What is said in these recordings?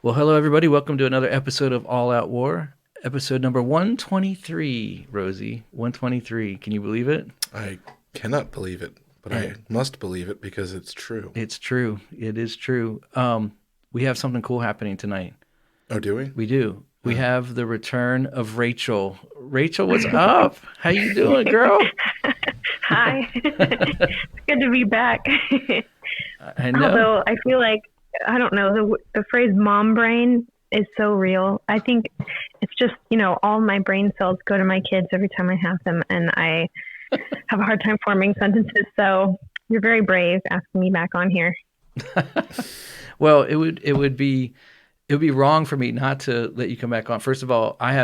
Well, hello, everybody. Welcome to another episode of All Out War, episode number 123, Rosie. 123. Can you believe it? I cannot believe it, but I must believe it because it's true. It's true. It is true. We have something cool happening tonight. Oh, do we? We do. We have the return of Rachel. Rachel, what's up? How you doing, girl? Hi. It's good to be back. I know. Although I feel like, I don't know, the phrase mom brain is so real. I think it's just, all my brain cells go to my kids every time I have them, and I have a hard time forming sentences. So you're very brave asking me back on here. Well, it would be wrong for me not to let you come back on. First of all, I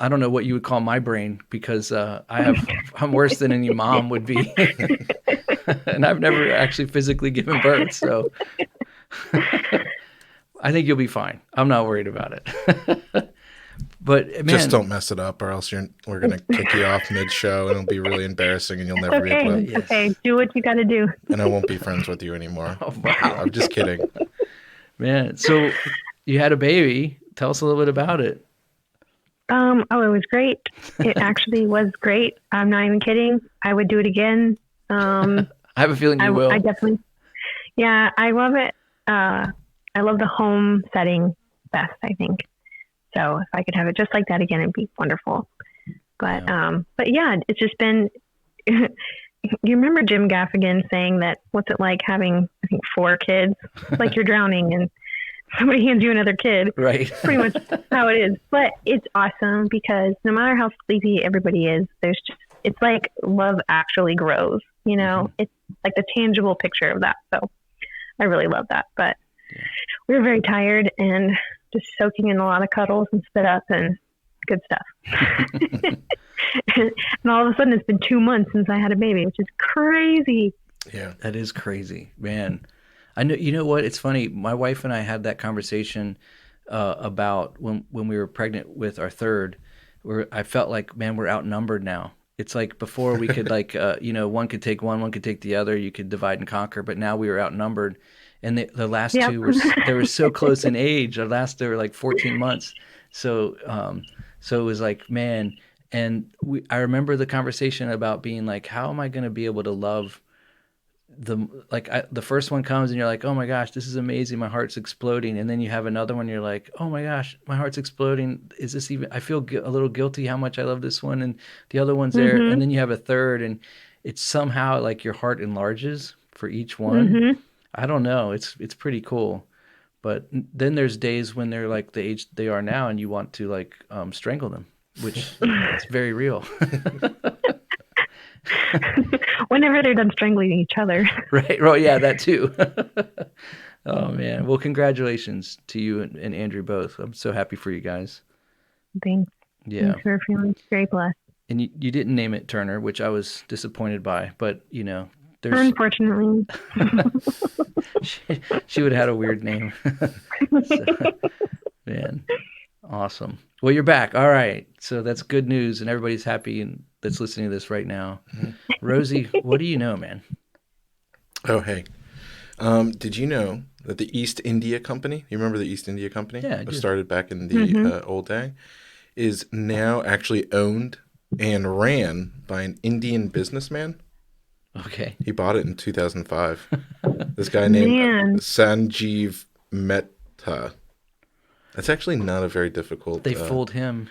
don't know what you would call my brain because I'm worse than any mom would be. And I've never actually physically given birth, so I think you'll be fine. I'm not worried about it. But man, just don't mess it up, or else we're gonna kick you off mid-show, and it'll be really embarrassing, and you'll never be able to. Yes. Okay, do what you got to do. And I won't be friends with you anymore. Oh, wow. I'm just kidding. Man, so you had a baby. Tell us a little bit about it. It was great. It actually was great. I'm not even kidding. I would do it again. I have a feeling you will. I definitely. Yeah, I love it. I love the home setting best, I think. So if I could have it just like that again, it'd be wonderful. But yeah, it's just been. You remember Jim Gaffigan saying that? What's it like having, I think, 4 kids? It's like you're drowning and somebody hands you another kid. Right. Pretty much how it is. But it's awesome because no matter how sleepy everybody is, it's like love actually grows. Mm-hmm. It's like the tangible picture of that. So I really love that. But we were very tired and just soaking in a lot of cuddles and spit up and good stuff. And all of a sudden it's been 2 months since I had a baby, which is crazy. Yeah. That is crazy, man. I know. You know what? It's funny. My wife and I had that conversation about when we were pregnant with our third, where I felt like, man, we're outnumbered now. It's like before we could one could take one could take the other. You could divide and conquer, but now we were outnumbered. And the last two were so close in age. They were like 14 months. So it was like, man. And I remember the conversation about being like, how am I going to be able to love the first one comes and you're like, oh my gosh, this is amazing. My heart's exploding. And then you have another one. You're like, oh my gosh, my heart's exploding. Is this even, I feel a little guilty how much I love this one. And the other one's there. And then you have a third and it's somehow like your heart enlarges for each one. Mm-hmm. I don't know. It's pretty cool. But then there's days when they're like the age they are now and you want to like strangle them, which is very real. Whenever they're done strangling each other. Right. Oh, yeah, that too. Oh, man. Well, congratulations to you and Andrew both. I'm so happy for you guys. Thanks. Yeah. Thanks for feeling very blessed. And you didn't name it Turner, which I was disappointed by, but there's... Unfortunately. she would have had a weird name. So, man, awesome. Well, you're back. All right. So that's good news, and everybody's happy and that's listening to this right now. Mm-hmm. Rosie, what do you know, man? Oh, hey. Did you know that the East India Company, you remember the East India Company? Yeah, I It do. started back in the old day, is now actually owned and ran by an Indian businessman. Okay. He bought it in 2005. This guy named Sanjeev Mehta. That's actually not a very difficult... They fooled him.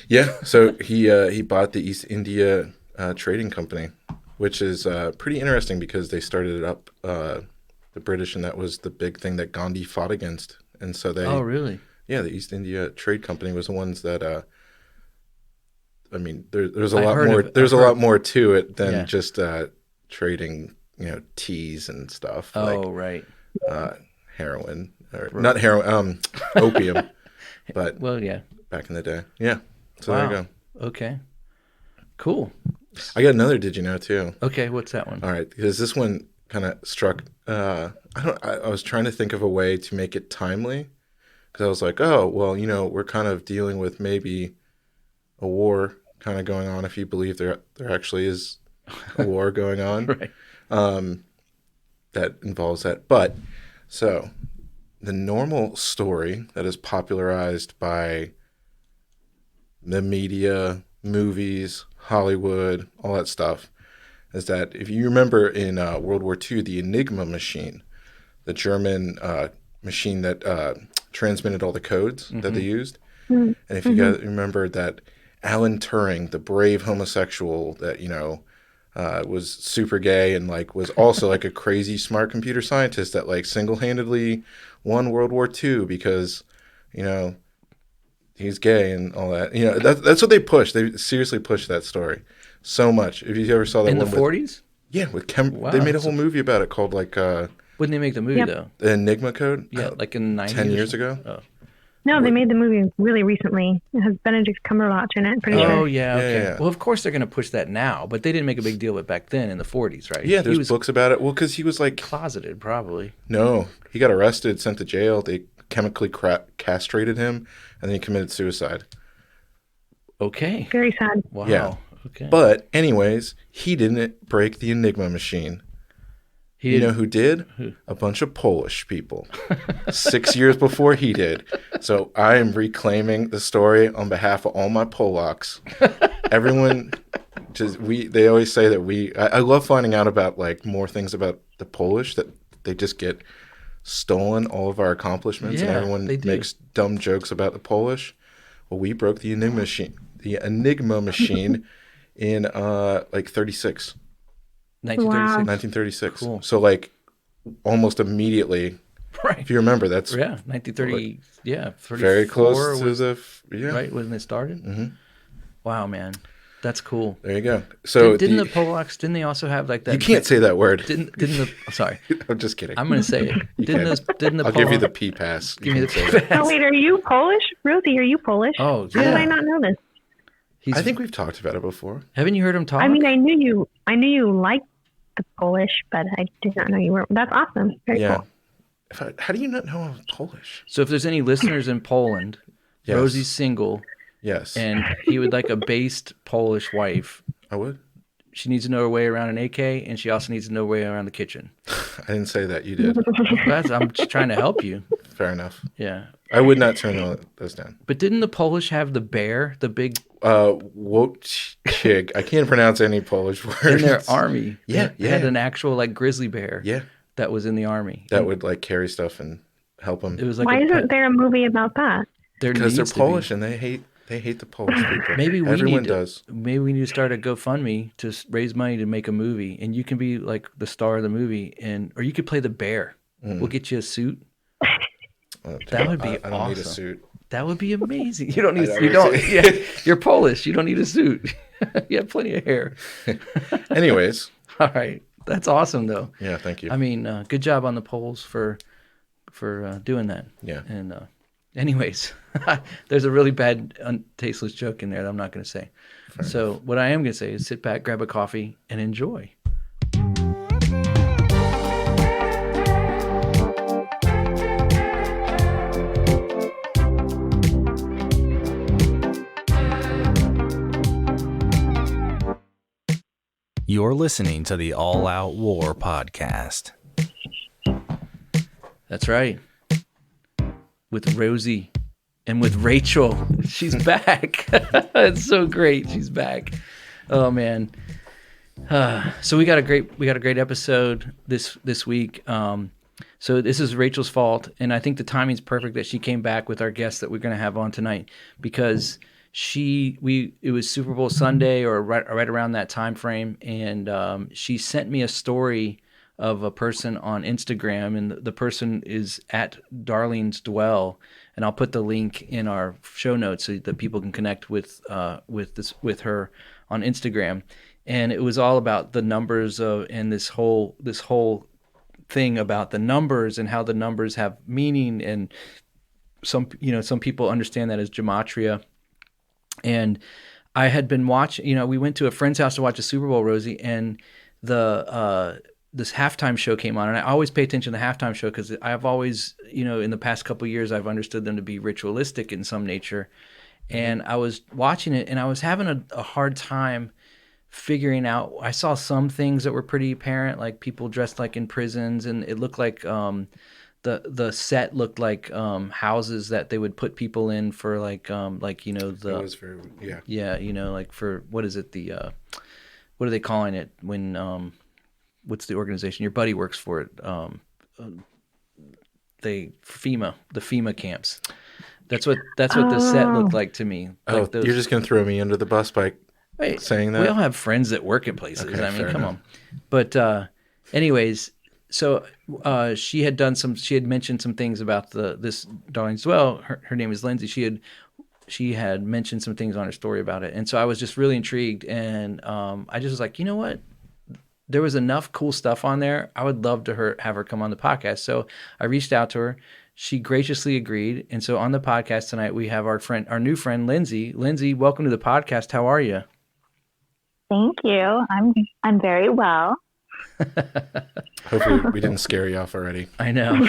Yeah, so he bought the East India Trading Company, which is pretty interesting because they started it up, the British, and that was the big thing that Gandhi fought against. And so they... Oh, really? Yeah, the East India Trade Company was the ones that... there's a lot more. There's a lot more to it than just trading, teas and stuff. Oh, right. Heroin or not heroin, opium. But well, yeah. Back in the day, yeah. So wow. There you go. Okay. Cool. I got another. Did you know too? Okay, what's that one? All right, because this one kind of struck. I was trying to think of a way to make it timely, because I was like, oh well, we're kind of dealing with maybe a war kind of going on, if you believe there actually is a war going on. Right. That involves that. But so the normal story that is popularized by the media, movies, Hollywood, all that stuff, is that if you remember in World War II, the Enigma machine, the German machine that transmitted all the codes that they used. Mm-hmm. And if you guys remember that Alan Turing, the brave homosexual that, was super gay and like was also like a crazy smart computer scientist that like single-handedly won World War II because, he's gay and all that. That's what they push. They seriously push that story so much. If you ever saw that In one the 40s? Wow, they made a whole movie about it called like When they make the movie, though? the Enigma Code. Yeah, like in the 90s? 10 years ago. Oh. No, they made the movie really recently. It has Benedict Cumberbatch in it. Pretty sure. Oh, yeah, okay. Yeah. Well, of course they're going to push that now, but they didn't make a big deal of it back then in the 40s, right? Yeah, He there's was books about it. Well, because he was like, closeted, probably. no, he got arrested, sent to jail. They chemically castrated him, and then he committed suicide. Okay. Very sad. Wow. Yeah. Okay. But anyways, he didn't break the Enigma machine. He You didn't- know who did? A bunch of Polish people. 6 years before he did. So I am reclaiming the story on behalf of all my Polacks. Everyone, they always say that I love finding out about like more things about the Polish that they just get stolen all of our accomplishments and Yeah, everyone they do. makes dumb jokes about the Polish. Well, we broke the Enigma machine in like 36. 1936. 1936. Cool. So like almost immediately, Right. if you remember, that's Yeah, 1930. Yeah, 34 very close to was, yeah. right when it started. Mm-hmm. Wow, man, that's cool. There you go. So Didn't the Polacks? Didn't they also have like that? you can't say that word. Didn't the? Oh, sorry, I'm just kidding. I'm gonna say it. Didn't the? I'll give you the Polacks- P pass. Give me You the. can say that. Oh, wait, are you Polish? Rosie, are you Polish? Oh, How did yeah. I not know this? He's, I think we've talked about it before. haven't you heard him talk? I mean, I knew you liked the Polish, but I did not know you were. That's awesome. Very Yeah. cool. How do you not know I'm Polish? So if there's any listeners in Poland, Yes. Rosie's single, Yes. and he would like a based Polish wife. I would. She needs to know her way around an AK, and she also needs to know her way around the kitchen. I didn't say that. You did. I'm just trying to help you. Fair enough. Yeah. I would not turn those down. But didn't the Polish have the bear, the big Wojcik. I can't pronounce any Polish words. in their army? Yeah, They had yeah. an actual like grizzly bear. Yeah. That was in the army. That would like carry stuff and help them. It was like Why a isn't pet. there a movie about that? There Because they're needs to be. Polish and they hate the Polish people. Maybe we Everyone need does. Maybe we need to start a GoFundMe to raise money to make a movie, and you can be like the star of the movie, or you could play the bear. We'll get you a suit. That would be I don't need a awesome. suit. That would be amazing. You don't need. I You don't don't. need Yeah, you're Polish. You don't need a suit. You have plenty of hair. Anyways, All right, that's awesome though. yeah, thank you. I mean, good job on the Poles for doing that. Yeah. And anyways, there's a really bad, tasteless joke in there that I'm not going to say. So what I am going to say is sit back, grab a coffee, and enjoy. You're listening to the All Out War podcast. That's right. With Rosie and with Rachel. She's back. It's so great. She's back. Oh man. So we got a great episode this week. So this is Rachel's fault, and I think the timing's perfect that she came back with our guest that we're going to have on tonight, because it was Super Bowl Sunday or right around that time frame, and she sent me a story of a person on Instagram, and the person is at Darlene's Dwell, and I'll put the link in our show notes so that people can connect with her on Instagram. And it was all about the numbers and this whole thing about the numbers and how the numbers have meaning, and some people understand that as gematria. And I had been watching, we went to a friend's house to watch a Super Bowl, Rosie, and this halftime show came on, and I always pay attention to the halftime show because I've always, in the past couple of years, I've understood them to be ritualistic in some nature. And I was watching it, and I was having a hard time figuring out. I saw some things that were pretty apparent, like people dressed like in prisons, and it looked like the set looked like houses that they would put people in for like It was very, yeah. yeah, like for what is it, the what are they calling it when what's the organization your buddy works for it, the FEMA camps. That's what the set looked Oh, like to me, Oh, like you're those. just going to throw me under the bus by Wait, saying we all that? have friends that work at places. Okay, I mean, fair come enough. on. But anyways, so she had mentioned some things about this darling as well. Her name is Lindsay. She had mentioned some things on her story about it, and so I was just really intrigued, and I just was like, you know what? There was enough cool stuff on there. I would love to have her come on the podcast. So I reached out to her. She graciously agreed, and so on the podcast tonight we have our new friend Lindsay. Lindsay, welcome to the podcast. How are you? thank you. I'm very well. Hopefully, we didn't scare you off already. I know.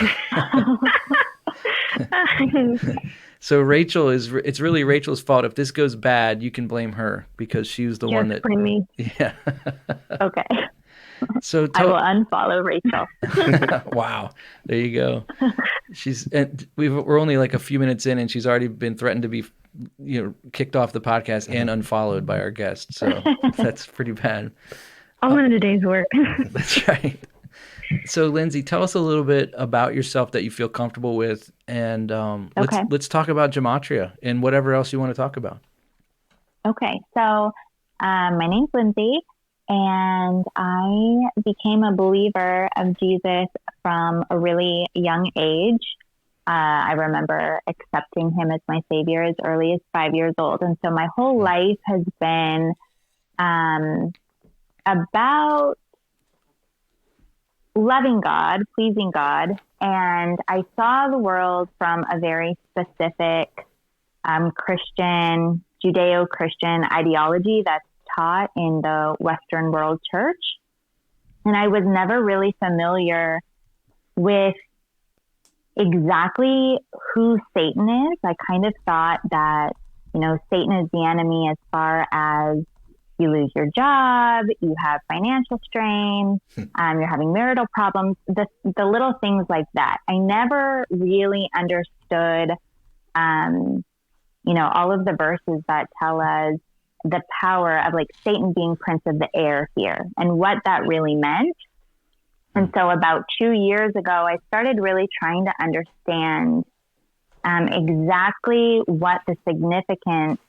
So it's really Rachel's fault. If this goes bad, you can blame her because she was the one Just that, blame me. yeah. Okay. So I will unfollow Rachel. wow, there you go. And we're only like a few minutes in, and she's already been threatened to be, kicked off the podcast and unfollowed by our guest. So that's pretty bad. All in a day's work. That's right. So, Lindsay, tell us a little bit about yourself that you feel comfortable with, and Okay. let's talk about Gematria and whatever else you want to talk about. Okay. So, my name's Lindsay, and I became a believer of Jesus from a really young age. I remember accepting him as my savior as early as 5 years old. And so my whole life has been about loving God, pleasing God. And I saw the world from a very specific Christian, Judeo-Christian ideology that's taught in the Western world church. And I was never really familiar with exactly who Satan is. I kind of thought that, Satan is the enemy as far as you lose your job, you have financial strain, you're having marital problems, the little things like that. I never really understood, all of the verses that tell us the power of like Satan being prince of the air here and what that really meant. And so about 2 years ago, I started really trying to understand exactly what the significance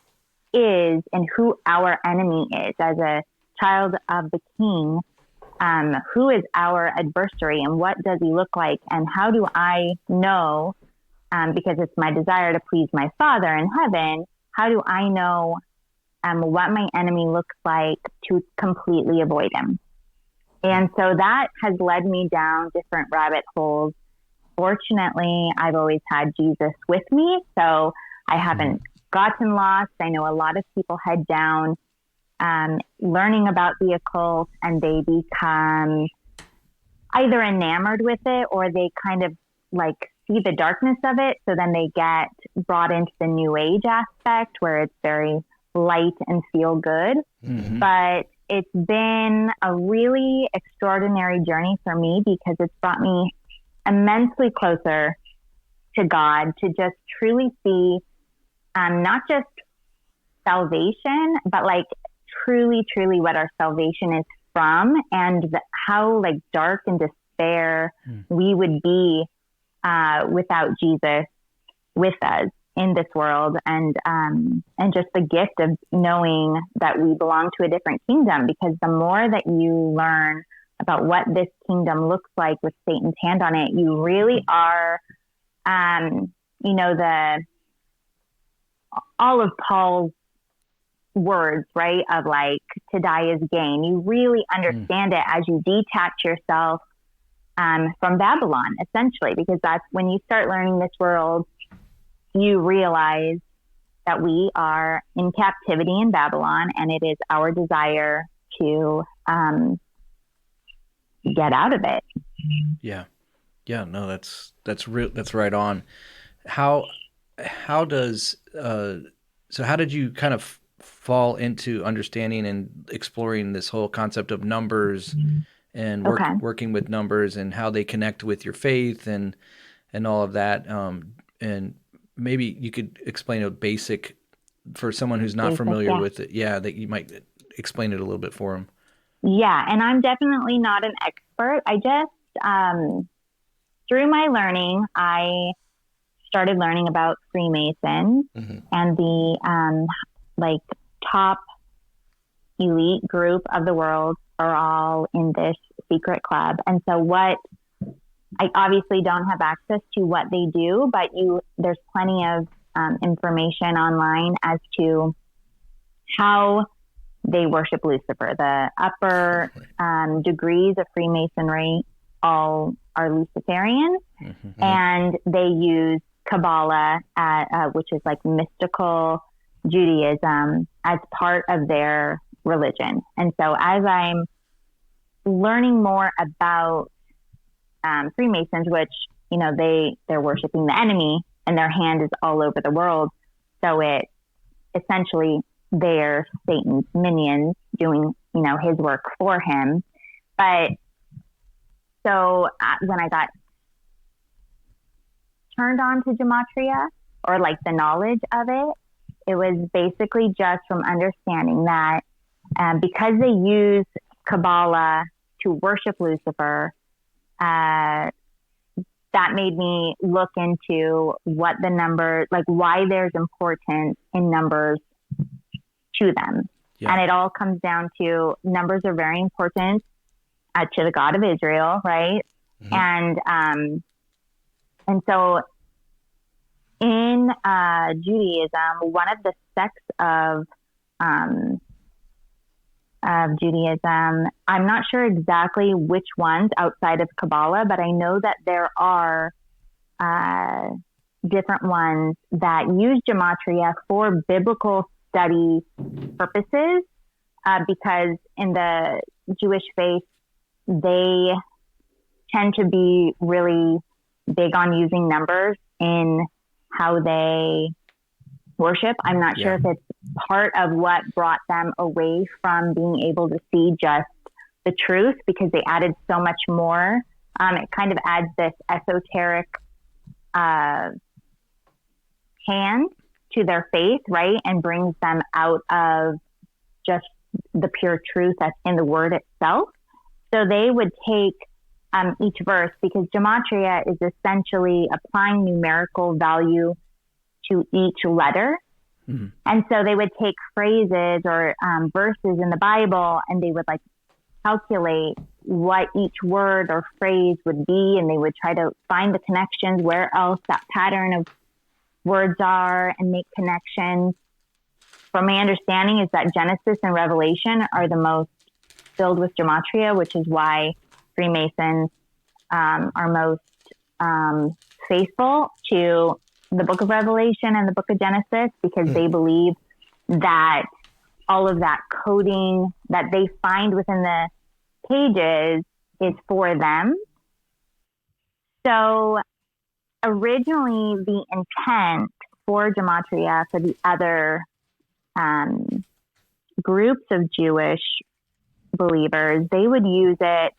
is and who our enemy is as a child of the King. Who is our adversary and what does he look like? And how do I know, because it's my desire to please my Father in heaven, how do I know what my enemy looks like to completely avoid him? And so that has led me down different rabbit holes. Fortunately, I've always had Jesus with me, so I haven't gotten lost. I know a lot of people head down learning about the occult, and they become either enamored with it or they kind of like see the darkness of it. So then they get brought into the new age aspect where it's very light and feel good. Mm-hmm. But it's been a really extraordinary journey for me because it's brought me immensely closer to God, to just truly see not just salvation, but like truly what our salvation is from, and how like dark and despair we would be without Jesus with us in this world, and just the gift of knowing that we belong to a different kingdom. Because the more that you learn about what this kingdom looks like with Satan's hand on it, you really are, all of Paul's words, right? Of like, to die is gain. You really understand it as you detach yourself from Babylon, essentially, because that's when you start learning this world, you realize that we are in captivity in Babylon, and it is our desire to get out of it. Yeah. No, that's real. That's right on. How does so how did you kind of fall into understanding and exploring this whole concept of numbers and working with numbers and how they connect with your faith? And and all of that. And maybe you could explain a basic for someone who's not Basic, familiar yeah. with it. Yeah, that you might explain it a little bit for them. Yeah, and I'm definitely not an expert. I just, through my learning, I started learning about Freemasons and the like top elite group of the world are all in this secret club. And so what I obviously don't have access to what they do, but there's plenty of information online as to how they worship Lucifer. The upper degrees of Freemasonry all are Luciferian, and they use Kabbalah, which is like mystical Judaism, as part of their religion. And so as I'm learning more about Freemasons, which, you know, they're worshiping the enemy and their hand is all over the world. So it essentially they're Satan's minions doing, you know, his work for him. But so when I got turned on to Gematria, or like the knowledge of it, it was basically just from understanding that because they use Kabbalah to worship Lucifer, that made me look into what the number, like why there's importance in numbers to them. Yeah. And it all comes down to numbers are very important to the God of Israel, right? And so in Judaism, one of the sects of Judaism, I'm not sure exactly which ones outside of Kabbalah, but I know that there are different ones that use Gematria for biblical study purposes, because in the Jewish faith, they tend to be really big on using numbers in how they worship. I'm not sure if it's part of what brought them away from being able to see just the truth, because they added so much more. It kind of adds this esoteric hand to their faith, right? And brings them out of just the pure truth that's in the word itself. So they would take each verse, because Gematria is essentially applying numerical value to each letter. And so they would take phrases or verses in the Bible, and they would like calculate what each word or phrase would be, and they would try to find the connections where else that pattern of words are and make connections. From my understanding is that Genesis and Revelation are the most filled with Gematria, which is why Freemasons are most faithful to the book of Revelation and the book of Genesis, because they believe that all of that coding that they find within the pages is for them. So originally the intent for Gematria for the other groups of Jewish believers, they would use it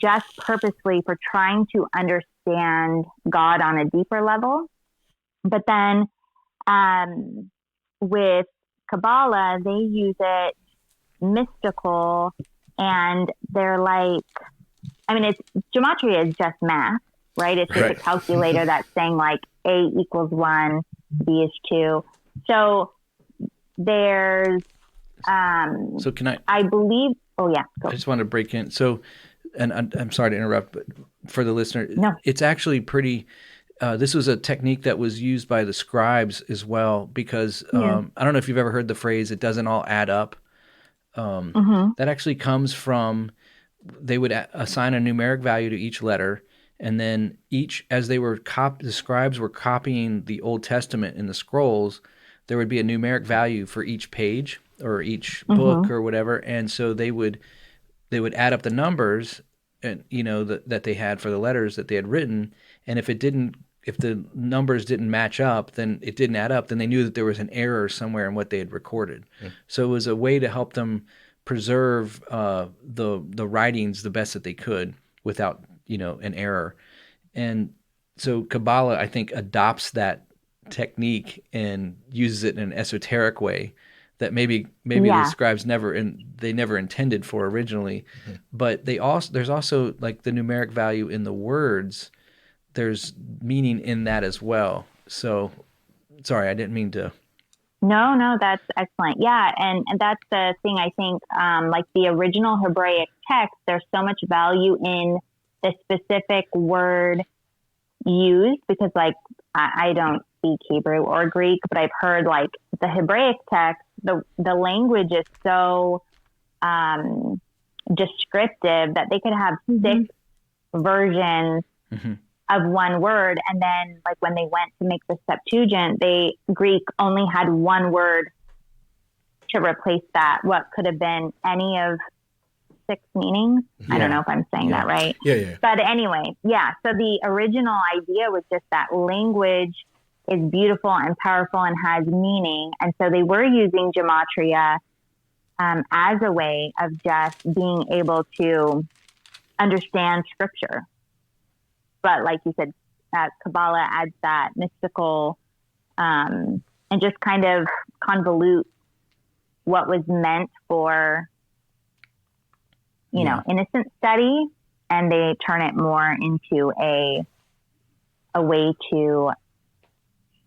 just purposely for trying to understand God on a deeper level. But then with Kabbalah, they use it mystical, and they're like, I mean, Gematria is just math, right? It's just a calculator that's saying like A equals 1, B is 2. So there's, so can I believe, oh yeah, go. I just want to break in. So, and I'm sorry to interrupt, but for the listener, No. it's actually pretty, this was a technique that was used by the scribes as well, because I don't know if you've ever heard the phrase, it doesn't all add up. That actually comes from, they would assign a numeric value to each letter, and then as they were the scribes were copying the Old Testament in the scrolls, there would be a numeric value for each page or each book or whatever, and so they would add up the numbers, and that they had for the letters that they had written, and if the numbers didn't match up, then it didn't add up, then they knew that there was an error somewhere in what they had recorded. So it was a way to help them preserve the writings the best that they could without an error. And so Kabbalah, I think, adopts that technique and uses it in an esoteric way that maybe the Yeah. scribes they never intended for originally. But there's also like the numeric value in the words. There's meaning in that as well. So sorry, I didn't mean to. No, that's excellent. Yeah, and that's the thing. I think, like the original Hebraic text, there's so much value in the specific word used because, like, I don't speak Hebrew or Greek, but I've heard like the Hebraic text, the language is so descriptive that they could have six versions of one word, and then like when they went to make the Septuagint, Greek only had one word to replace that. What could have been any of six meanings. I don't know if I'm saying that right. Yeah. But anyway, yeah. So the original idea was just that language is beautiful and powerful and has meaning, and so they were using Gematria as a way of just being able to understand scripture. But like you said, Kabbalah adds that mystical and just kind of convolute what was meant for, innocent study, and they turn it more into a way to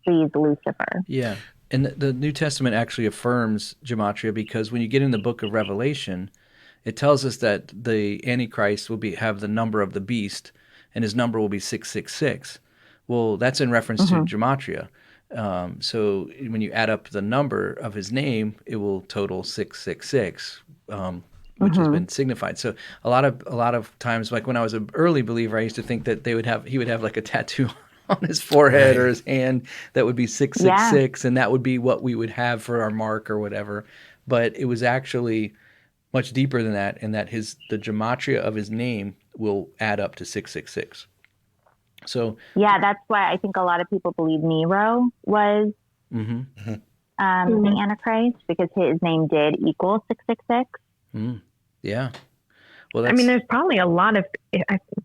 please Lucifer. Yeah. And the New Testament actually affirms Gematria because when you get in the book of Revelation, it tells us that the Antichrist will have the number of the beast, and his number will be 666. Well, that's in reference to Gematria. So when you add up the number of his name, it will total 666, which has been signified. So a lot of times, like when I was an early believer, I used to think that he would have like a tattoo on his forehead or his hand that would be 666, and that would be what we would have for our mark or whatever. But it was actually much deeper than that, in that the gematria of his name will add up to 666. So yeah, that's why I think a lot of people believe Nero was the Antichrist, because his name did equal 666. Yeah. Well, I mean, there's probably a lot of.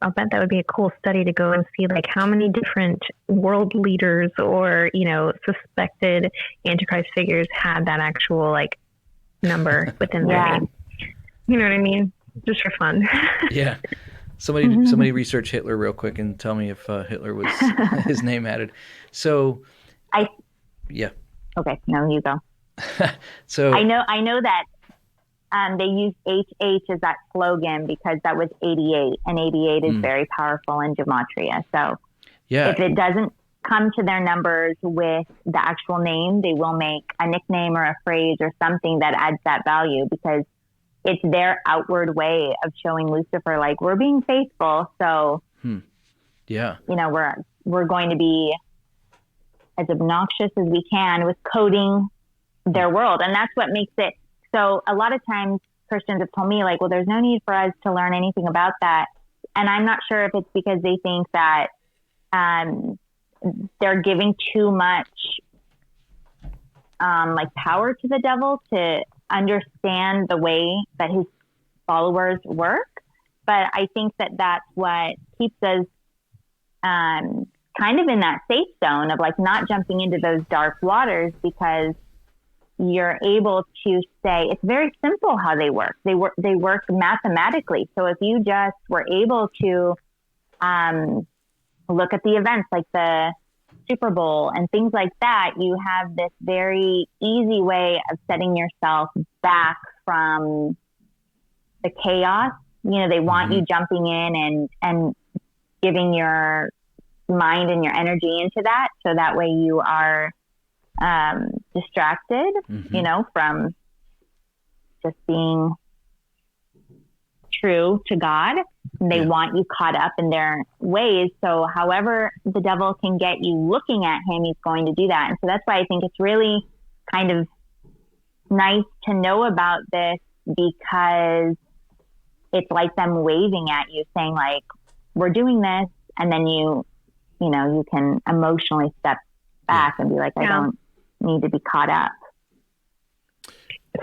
I'll bet that would be a cool study to go and see, like, how many different world leaders or suspected Antichrist figures had that actual like number within their name. You know what I mean? Just for fun. Yeah. Somebody research Hitler real quick and tell me if Hitler was his name added. So, yeah. Okay, no, you go. So I know that they used HH as that slogan because that was 88, and 88 is very powerful in Gematria. So if it doesn't come to their numbers with the actual name, they will make a nickname or a phrase or something that adds that value, because it's their outward way of showing Lucifer, like, we're being faithful. So, we're going to be as obnoxious as we can with coding their world. And that's what makes it. So a lot of times Christians have told me, like, well, there's no need for us to learn anything about that. And I'm not sure if it's because they think that they're giving too much like power to the devil to understand the way that his followers work. But I think that that's what keeps us kind of in that safe zone of, like, not jumping into those dark waters, because you're able to say it's very simple how they work. They work mathematically. So if you just were able to look at the events like the Super Bowl and things like that, you have this very easy way of setting yourself back from the chaos. They want you jumping in and giving your mind and your energy into that, so that way you are distracted, from just being true to God. They want you caught up in their ways. So however the devil can get you looking at him, he's going to do that. And so that's why I think it's really kind of nice to know about this, because it's like them waving at you saying, like, we're doing this. And then you can emotionally step back and be like, I don't need to be caught up.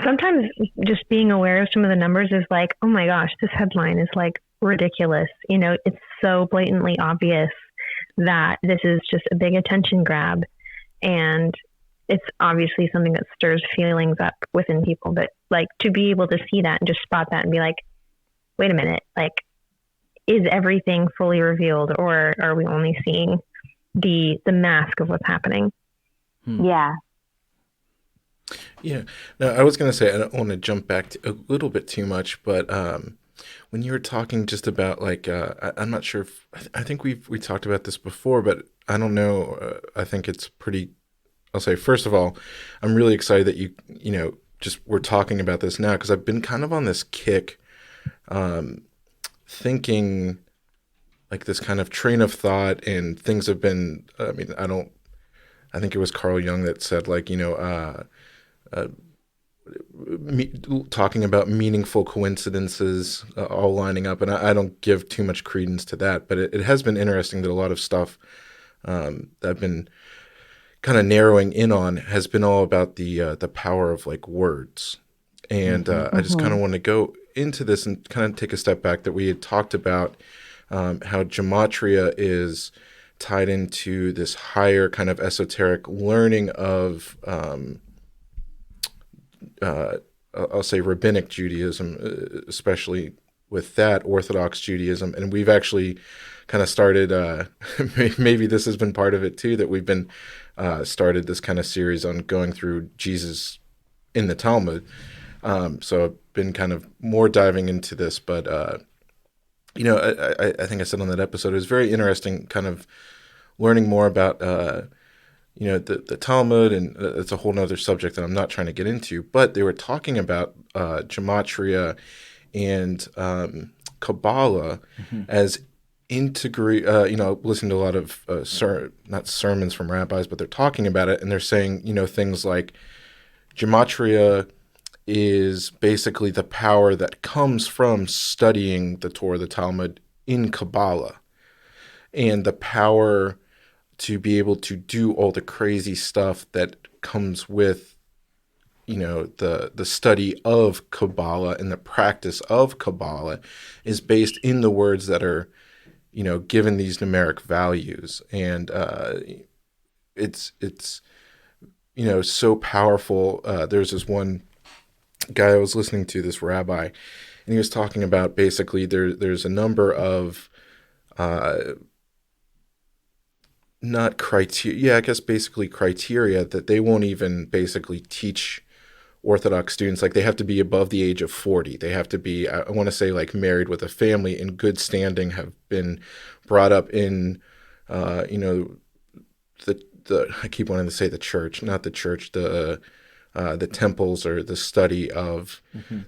Sometimes just being aware of some of the numbers is like, oh my gosh, this headline is like ridiculous. It's so blatantly obvious that this is just a big attention grab, and it's obviously something that stirs feelings up within people. But like to be able to see that and just spot that and be like, wait a minute, like, is everything fully revealed, or are we only seeing the mask of what's happening? Yeah. Yeah. Now, I was going to say, I don't want to jump back a little bit too much, but when you were talking just about like, I'm not sure if, I think we talked about this before, but I don't know. I think it's pretty, I'll say, first of all, I'm really excited that you know, just we're talking about this now because I've been kind of on this kick, thinking like this kind of train of thought, and things have been, I mean, I think it was Carl Jung that said like, you know, talking about meaningful coincidences all lining up, and I don't give too much credence to that, but it has been interesting that a lot of stuff that I've been kind of narrowing in on has been all about the power of like words, and I just kind of want to go into this and kind of take a step back, that we had talked about how Gematria is tied into this higher kind of esoteric learning of I'll say rabbinic Judaism, especially with that Orthodox Judaism. And we've actually kind of started, maybe this has been part of it too, that we've been started this kind of series on going through Jesus in the Talmud. So I've been kind of more diving into this, but you know, I think I said on that episode, it was very interesting kind of learning more about you know, the Talmud, and it's a whole nother subject that I'm not trying to get into, but they were talking about Gematria and Kabbalah as integrate, you know, listen to a lot of, not sermons from rabbis, but they're talking about it, and they're saying, you know, things like Gematria is basically the power that comes from studying the Torah, the Talmud in Kabbalah, and the power to be able to do all the crazy stuff that comes with, you know, the study of Kabbalah and the practice of Kabbalah is based in the words that are, you know, given these numeric values. And it's you know, so powerful. There's this one guy I was listening to, this rabbi, and he was talking about basically there's a number of not criteria, yeah, I guess basically criteria that they won't even basically teach Orthodox students. Like they have to be above the age of 40. They have to be, I want to say, like married with a family, in good standing, have been brought up in, you know, I keep wanting to say the church, not the church, the temples, or the study of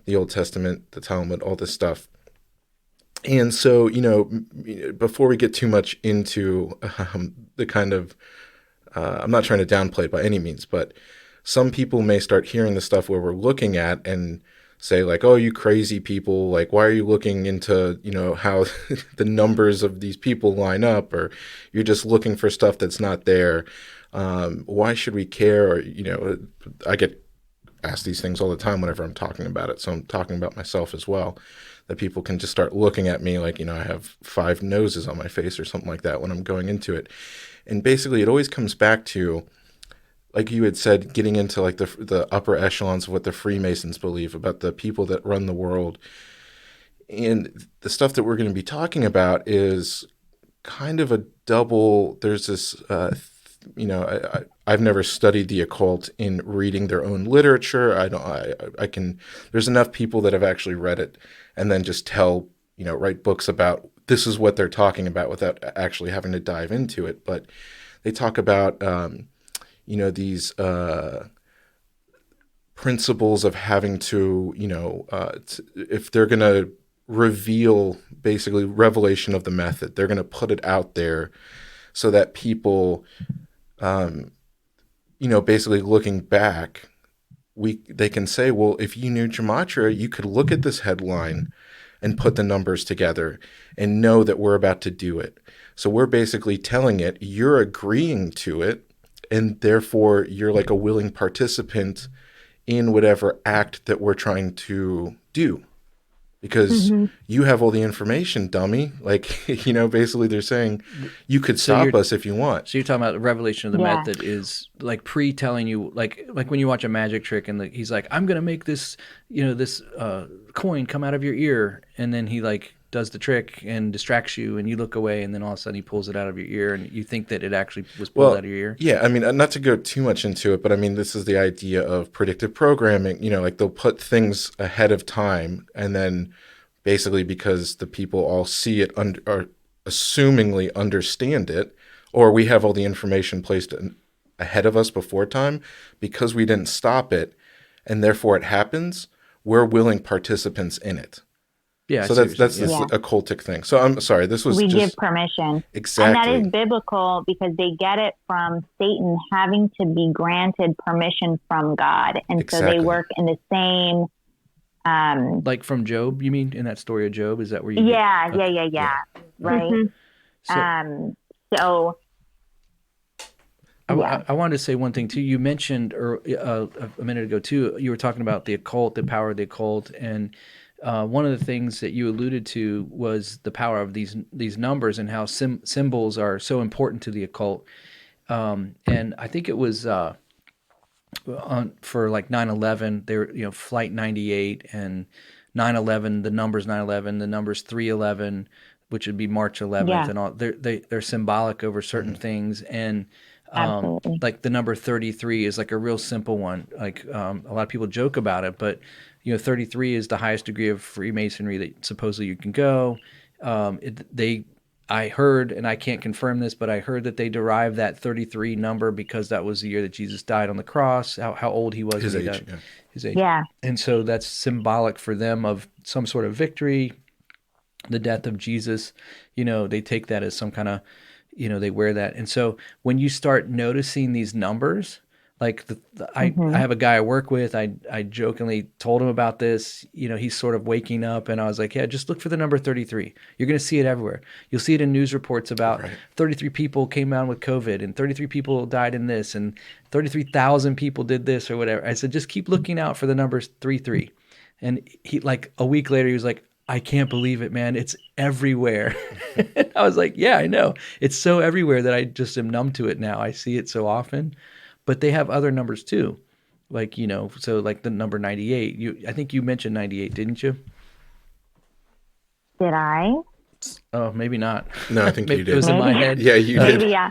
the Old Testament, the Talmud, all this stuff. And so, you know, before we get too much into the kind of, I'm not trying to downplay it by any means, but some people may start hearing the stuff where we're looking at and say like, oh, you crazy people, like, why are you looking into, you know, how the numbers of these people line up, or you're just looking for stuff that's not there. Why should we care? Or, you know, I get asked these things all the time whenever I'm talking about it. So I'm talking about myself as well, that people can just start looking at me like, you know, I have 5 noses on my face or something like that when I'm going into it. And basically it always comes back to, like you had said, getting into like the upper echelons of what the Freemasons believe about the people that run the world. And the stuff that we're going to be talking about is kind of a double, there's this, you know, I've never studied the occult in reading their own literature. I can, there's enough people that have actually read it and then just tell, you know, write books about this is what they're talking about without actually having to dive into it. But they talk about, you know, these principles of having to, you know, if they're going to reveal, basically revelation of the method, they're going to put it out there so that people, you know, basically looking back, they can say, well, if you knew Gematria, you could look at this headline and put the numbers together and know that we're about to do it. So we're basically telling it, you're agreeing to it, and therefore you're like a willing participant in whatever act that we're trying to do. because Mm-hmm. you have all the information, dummy. Like, basically they're saying you could So stop us if you want. So you're talking about the revelation of the Yeah. method is like pre-telling you, like when you watch a magic trick and he's like, I'm gonna make this, this coin come out of your ear, and then he like does the trick and distracts you, and you look away, and then all of a sudden he pulls it out of your ear, and you think that it actually was pulled Well, out of your ear. yeah, I mean, not to go too much into it, but I mean, this is the idea of predictive programming. Like they'll put things ahead of time, and then basically because the people all see it or assumingly understand it, or we have all the information placed ahead of us before time, because we didn't stop it, and therefore it happens, we're willing participants in it. Yeah, I So see that's what you're this saying. Yeah. occultic thing. So I'm sorry, this was We just give permission. exactly. And that is biblical because they get it from Satan having to be granted permission from God. And so Exactly. they work in the same. Like from Job, you mean, in that story of Job? Is that where you? Yeah. Yeah. Right. Mm-hmm. So yeah. I wanted to say one thing too. You mentioned a minute ago too. You were talking about the occult, the power of the occult, and one of the things that you alluded to was the power of these numbers and how symbols are so important to the occult. And I think it was for like 9/11, there Flight 98 and 9/11, the numbers 9/11, the numbers 3/11, which would be March 11th, Yeah. and all. They're symbolic over certain things, and Absolutely. like the number 33 is like a real simple one. Like a lot of people joke about it, but 33 is the highest degree of Freemasonry that supposedly you can go. I heard, and I can't confirm this, but I heard that they derived that 33 number because that was the year that Jesus died on the cross. How old he was His when he age, died. yeah. His age. Yeah. And so that's symbolic for them of some sort of victory, the death of Jesus. They take that as some kind of, they wear that. And so when you start noticing these numbers, like I have a guy I work with, I jokingly told him about this, he's sort of waking up, and I was like, yeah, just look for the number 33. You're going to see it everywhere. You'll see it in news reports about 33 people came down with COVID and 33 people died in this and 33,000 people did this or whatever. I said, just keep looking out for the numbers 33. And he, like a week later, he was like, I can't believe it, man. It's everywhere. I was like, yeah, I know. It's so everywhere that I just am numb to it now. I see it so often. But they have other numbers too. Like, so like the number 98. I think you mentioned 98, didn't you? Did I? Oh, maybe not. No, I think you It did. was in my head. Yeah, you Maybe, did. yeah.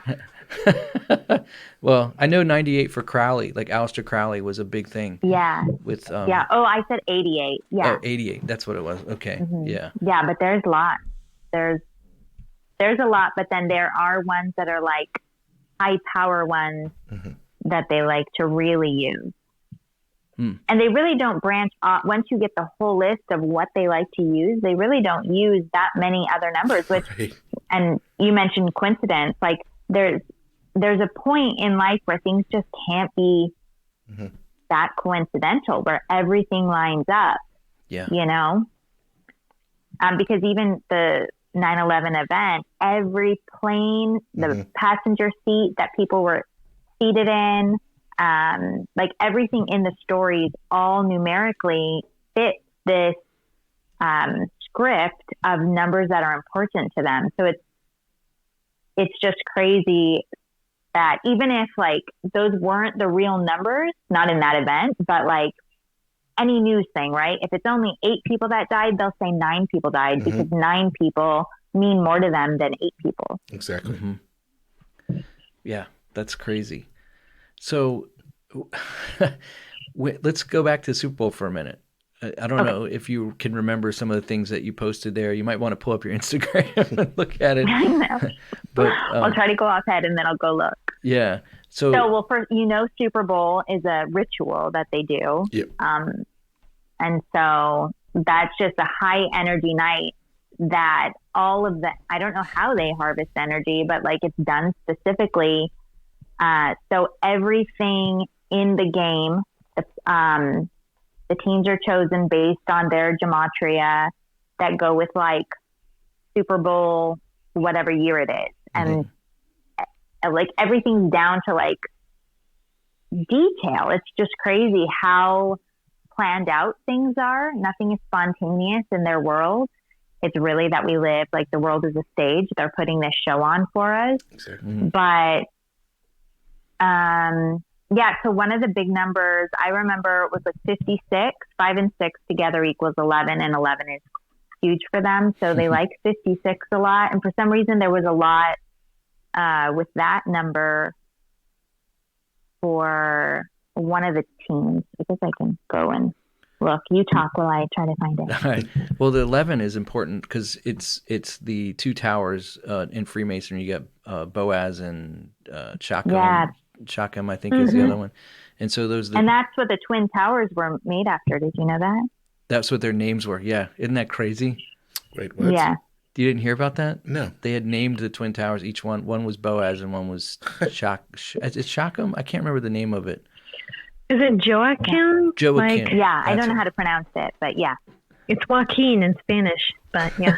Well, I know 98 for Crowley. Like Aleister Crowley was a big thing. Yeah. With Yeah. Oh, I said 88. Yeah. Oh, 88. That's what it was. Okay. Yeah. Yeah, but there's lots. There's a lot, but then there are ones that are like high power ones that they like to really use. And they really don't branch off. Once you get the whole list of what they like to use, they really don't use that many other numbers, which, and you mentioned coincidence, like there's a point in life where things just can't be that coincidental, where everything lines up. Yeah. Because even the 9/11 event, every plane, the passenger seat that people were seated in, like everything in the stories all numerically fit this script of numbers that are important to them. So it's just crazy that even if like those weren't the real numbers, not in that event, but like any news thing, right? If it's only 8 people that died, they'll say 9 people died because 9 people mean more to them than 8 people. Exactly. Yeah, that's crazy. So let's go back to the Super Bowl for a minute. I don't know if you can remember some of the things that you posted there. You might want to pull up your Instagram and look at it. I know. But I'll try to go ahead and then I'll go look. Yeah. So well, first, Super Bowl is a ritual that they do. Yep. And so that's just a high energy night that all of I don't know how they harvest energy, but like it's done specifically. So everything in the game, the teams are chosen based on their Gematria that go with like Super Bowl, whatever year it is. And like everything's down to like detail. It's just crazy how planned out things are. Nothing is spontaneous in their world. It's really that we live like the world is a stage. They're putting this show on for us. Exactly. But yeah, so one of the big numbers I remember was like 56. 5 and 6 together equals 11, and 11 is huge for them. So they like 56 a lot. And for some reason, there was a lot with that number for one of the teams. I guess I can go and look. You talk while I try to find it. All right. Well, the 11 is important because it's the two towers in Freemasonry. You got Boaz and Chakam. Yeah. Chakam, I think, is the other one. And so those. And that's what the Twin Towers were made after. Did you know that? That's what their names were. Yeah. Isn't that crazy? Wait, what? Yeah. You didn't hear about that? No. They had named the Twin Towers. Each one was Boaz and one was Is it Chakam? I can't remember the name of it. Is it Joachim? Joachim. Yeah, I That's don't know it. how to pronounce it, but yeah. It's Joaquin in Spanish, but yeah.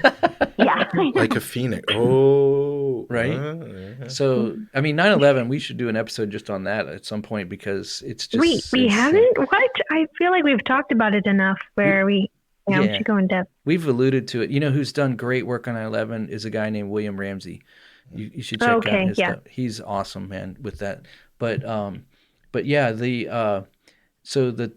Yeah. Like a phoenix. Oh. Right? Yeah. So, I mean, 9/11, we should do an episode just on that at some point because it's just... We it's- haven't? What? I feel like we've talked about it enough where we should go in depth. We've alluded to it. You know who's done great work on 9/11 is a guy named William Ramsey. You should check out his stuff. He's awesome, man, with that. But yeah, so the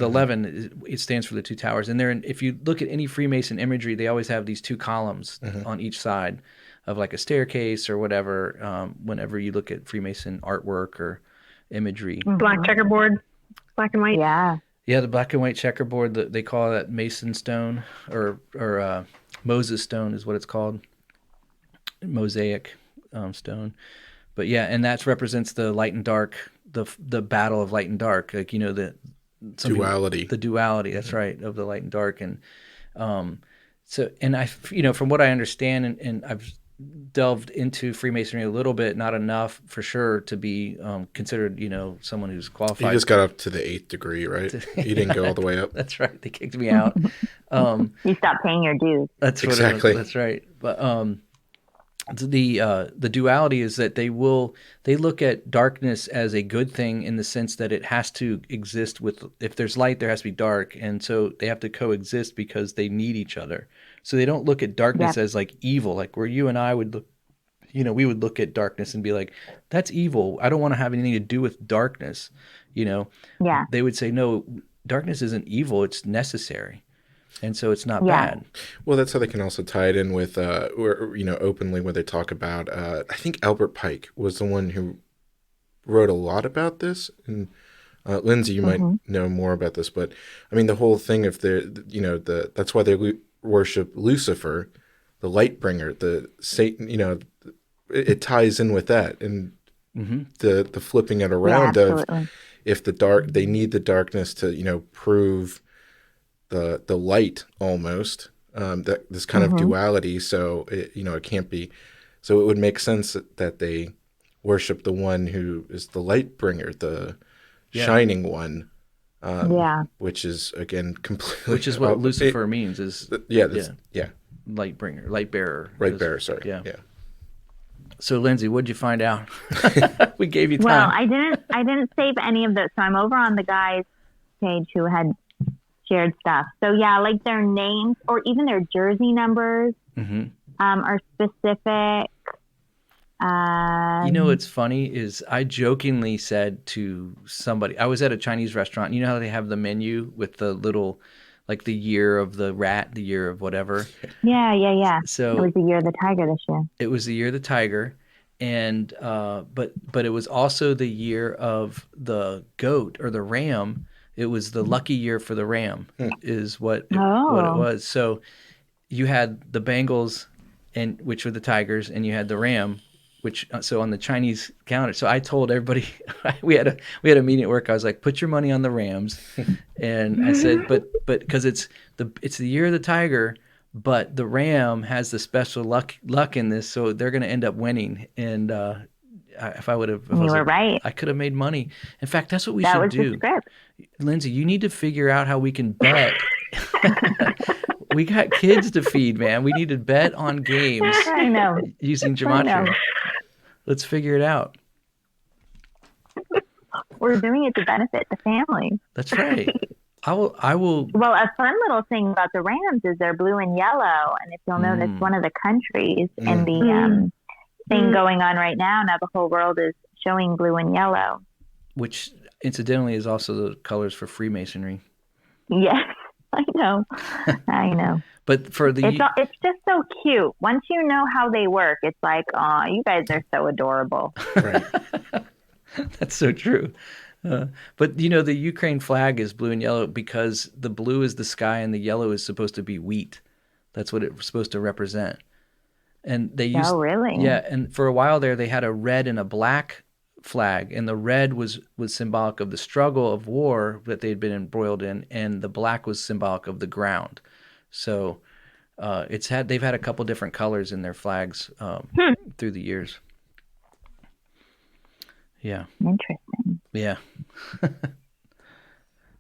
11, it stands for the two towers. And if you look at any Freemason imagery, they always have these two columns on each side of like a staircase or whatever. Whenever you look at Freemason artwork or imagery, Black checkerboard, black and white. Yeah. yeah, the black and white checkerboard. They call that Mason stone or Moses stone is what it's called. Mosaic stone. But yeah, and that represents the light and dark, the battle of light and dark, like the Duality. The duality, that's right, of the light and dark. And so, and I, from what I understand, and I've delved into Freemasonry a little bit, not enough for sure to be considered, someone who's qualified. You just got up to the 8th degree, right? You didn't go all the way up. That's right. They kicked me out. You stopped paying your dues. That's what Exactly. That's right. But the duality is that they look at darkness as a good thing in the sense that it has to exist if there's light, there has to be dark. And so they have to coexist because they need each other. So they don't look at darkness as like evil, like where you and I would look, we would look at darkness and be like, that's evil. I don't want to have anything to do with darkness. Yeah. They would say, no, darkness isn't evil. It's necessary. And so it's not Yeah. bad. Well, that's how they can also tie it in with, openly when they talk about, I think Albert Pike was the one who wrote a lot about this. And Lindsey, you might know more about this, but I mean, the whole thing, if they're, that's why they worship Lucifer, the light bringer, the Satan, it ties in with that. And the flipping it around of if they need the darkness to, prove the light almost, that this kind of duality. So it can't be. So it would make sense that they worship the one who is the light bringer, the shining one. Which is again completely. Which is what Lucifer means is light bringer, light bearer. Light bearer. Sorry. Yeah. So Lindsey, what'd you find out? We gave you time. Well, I didn't save any of this, so I'm over on the guy's page who had shared stuff. So yeah, like their names or even their jersey numbers are specific. What's funny is I jokingly said to somebody, I was at a Chinese restaurant. You know how they have the menu with the little, like the year of the rat, the year of whatever. Yeah. So it was the year of the tiger this year. It was the year of the tiger, and but it was also the year of the goat or the ram. It was the lucky year for the ram, is what it was. So you had the Bengals, which were the Tigers, and you had the ram, so on the Chinese counter. So I told everybody, we had a meeting at work. I was like, put your money on the Rams, and I said, but because it's the year of the tiger, but the ram has the special luck in this, so they're going to end up winning. And if I would have, you were right. I could have made money. In fact, that's what we should do. That was the script. Lindsey, you need to figure out how we can bet. We got kids to feed, man. We need to bet on games. I know. Using Gematria. Let's figure it out. we're doing it to benefit the family. That's right. I will. Well, a fun little thing about the Rams is they're blue and yellow. And if you'll notice, one of the countries in the thing going on right now, the whole world is showing blue and yellow. Which, incidentally, is also the colors for Freemasonry. Yes, I know. I know. But for the... It's just so cute. Once you know how they work, it's like, oh, you guys are so adorable. Right. That's so true. But, the Ukraine flag is blue and yellow because the blue is the sky and the yellow is supposed to be wheat. That's what it's supposed to represent. And they used... Oh, really? Yeah, and for a while there, they had a red and a black flag, and the red was symbolic of the struggle of war that they'd been embroiled in, and the black was symbolic of the ground. So they've had a couple different colors in their flags through the years. Yeah. Interesting. Yeah.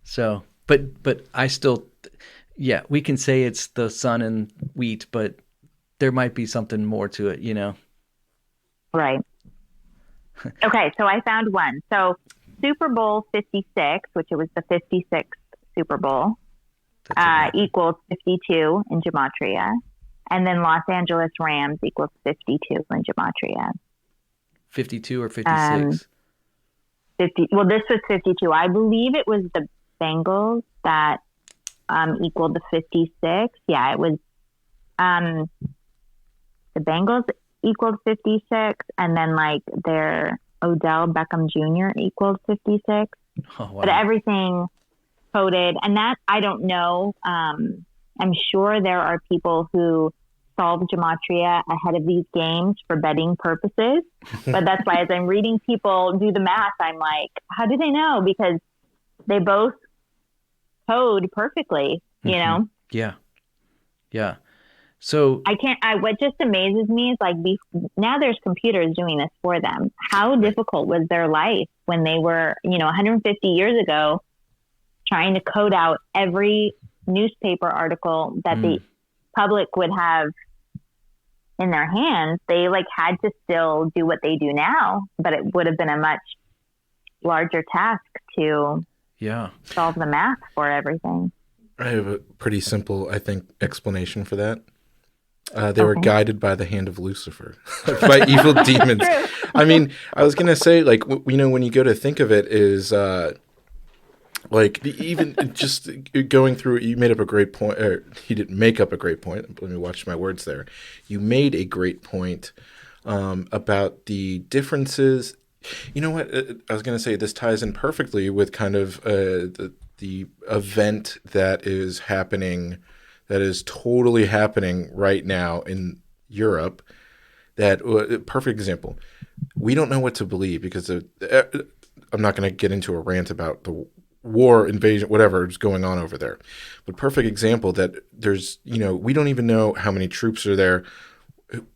So, but I still, we can say it's the sun and wheat, but there might be something more to it, Right. Okay, so I found one. So Super Bowl 56, which it was the 56th Super Bowl, equals 52 in Gematria. And then Los Angeles Rams equals 52 in Gematria. 52 or 56? 50. Well, this was 52. I believe it was the Bengals that equaled the 56. Yeah, it was the Bengals equaled 56, and then like their Odell Beckham Jr. equaled 56. Oh, wow. But everything coded, and that I don't know. I'm sure there are people who solve Gematria ahead of these games for betting purposes. But that's why as I'm reading people do the math, I'm like, how do they know? Because they both code perfectly, you know? Yeah. Yeah. So what just amazes me is like now there's computers doing this for them. How difficult was their life when they were, 150 years ago trying to code out every newspaper article that the public would have in their hands? They like had to still do what they do now, but it would have been a much larger task to solve the math for everything. I have a pretty simple, I think, explanation for that. They were guided by the hand of Lucifer, by evil demons. I mean, I was going to say, like, when you go to think of it is, like, even just going through, you made up a great point, or you didn't make up a great point. Let me watch my words there. You made a great point about the differences. You know what? I was going to say this ties in perfectly with kind of the event that is happening, that is totally happening right now in Europe. That perfect example. We don't know what to believe because I'm not going to get into a rant about the war, invasion, whatever is going on over there. But perfect example that there's, we don't even know how many troops are there,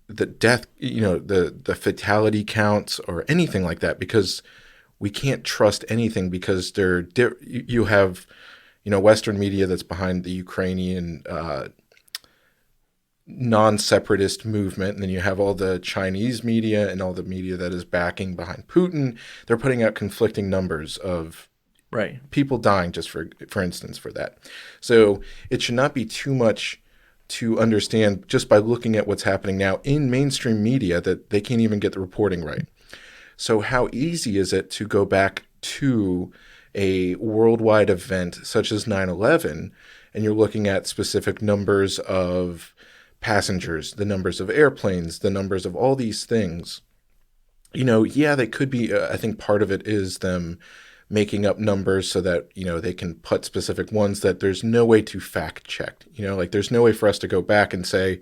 the death, the fatality counts or anything like that, because we can't trust anything because you have, Western media that's behind the Ukrainian non-separatist movement, and then you have all the Chinese media and all the media that is backing behind Putin. They're putting out conflicting numbers of people dying, just for instance, for that. So it should not be too much to understand just by looking at what's happening now in mainstream media that they can't even get the reporting right. So how easy is it to go back to a worldwide event such as 9/11, and you're looking at specific numbers of passengers, the numbers of airplanes, the numbers of all these things? They could be, I think part of it is them making up numbers so that, they can put specific ones that there's no way to fact check. Like there's no way for us to go back and say,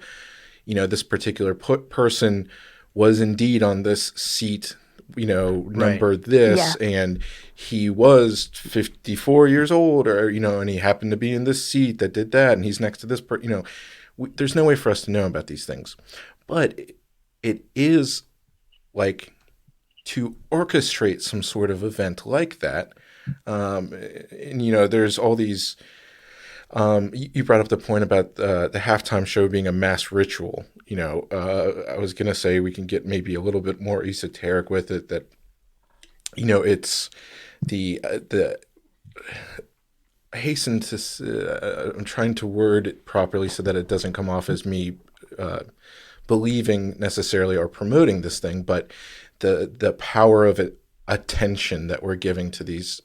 this particular person was indeed on this seat, number this, and he was 54 years old, or, and he happened to be in this seat that did that, and he's next to this there's no way for us to know about these things. But it is like to orchestrate some sort of event like that. And, there's all these, you brought up the point about the halftime show being a mass ritual. I was going to say we can get maybe a little bit more esoteric with it, that it's the I hasten to I'm trying to word it properly so that it doesn't come off as me uh, believing necessarily or promoting this thing, but the power of it, attention that we're giving to these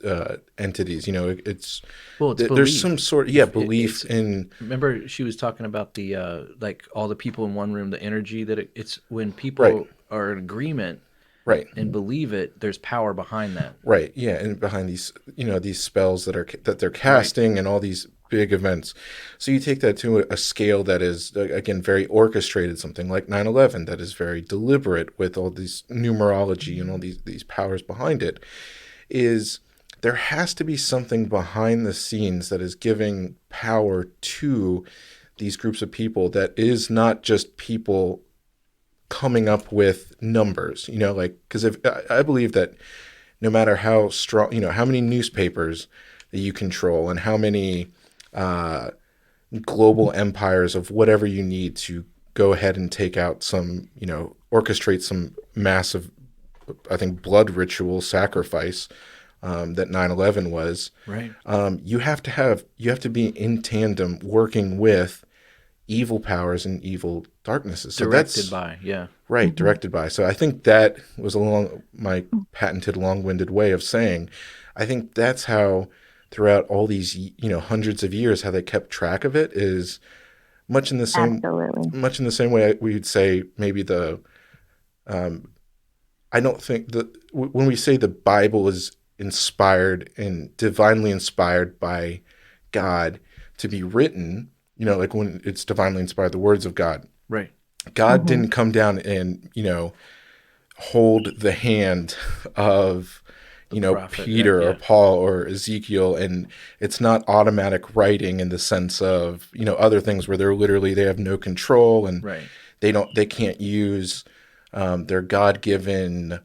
entities. It's Well, it's there's some belief. sort, belief It's in. remember she was talking about the like all the people in one room, the energy that it's when Right, people are in agreement right, and believe it, there's power behind that. right, yeah, and behind these spells that they're Right. casting and all these big events. So you take that to a scale that is again very orchestrated, something like 9/11 that is very deliberate with all these numerology and all these powers behind it. Is there has to be something behind the scenes that is giving power to these groups of people that is not just people coming up with numbers, like, because if I believe that no matter how strong, how many newspapers that you control and how many uh, global empires of whatever you need to go ahead and take out some, orchestrate some massive, I think, blood ritual sacrifice that 9/11 was. Right. You have to be in tandem working with evil powers and evil darknesses. So Directed that's by, yeah. right, directed by. So I think that was my patented long-winded way of saying, I think that's how throughout all these, hundreds of years, how they kept track of it is much in the same, Absolutely. much in the same way we would say maybe I don't think that when we say the Bible is inspired and divinely inspired by God to be written, like when it's divinely inspired, the words of God. Right. God didn't come down and, hold the hand of, Prophet. Peter or Yeah. Paul or Ezekiel, and it's not automatic writing in the sense of, other things where they have no control and Right. they can't use their God-given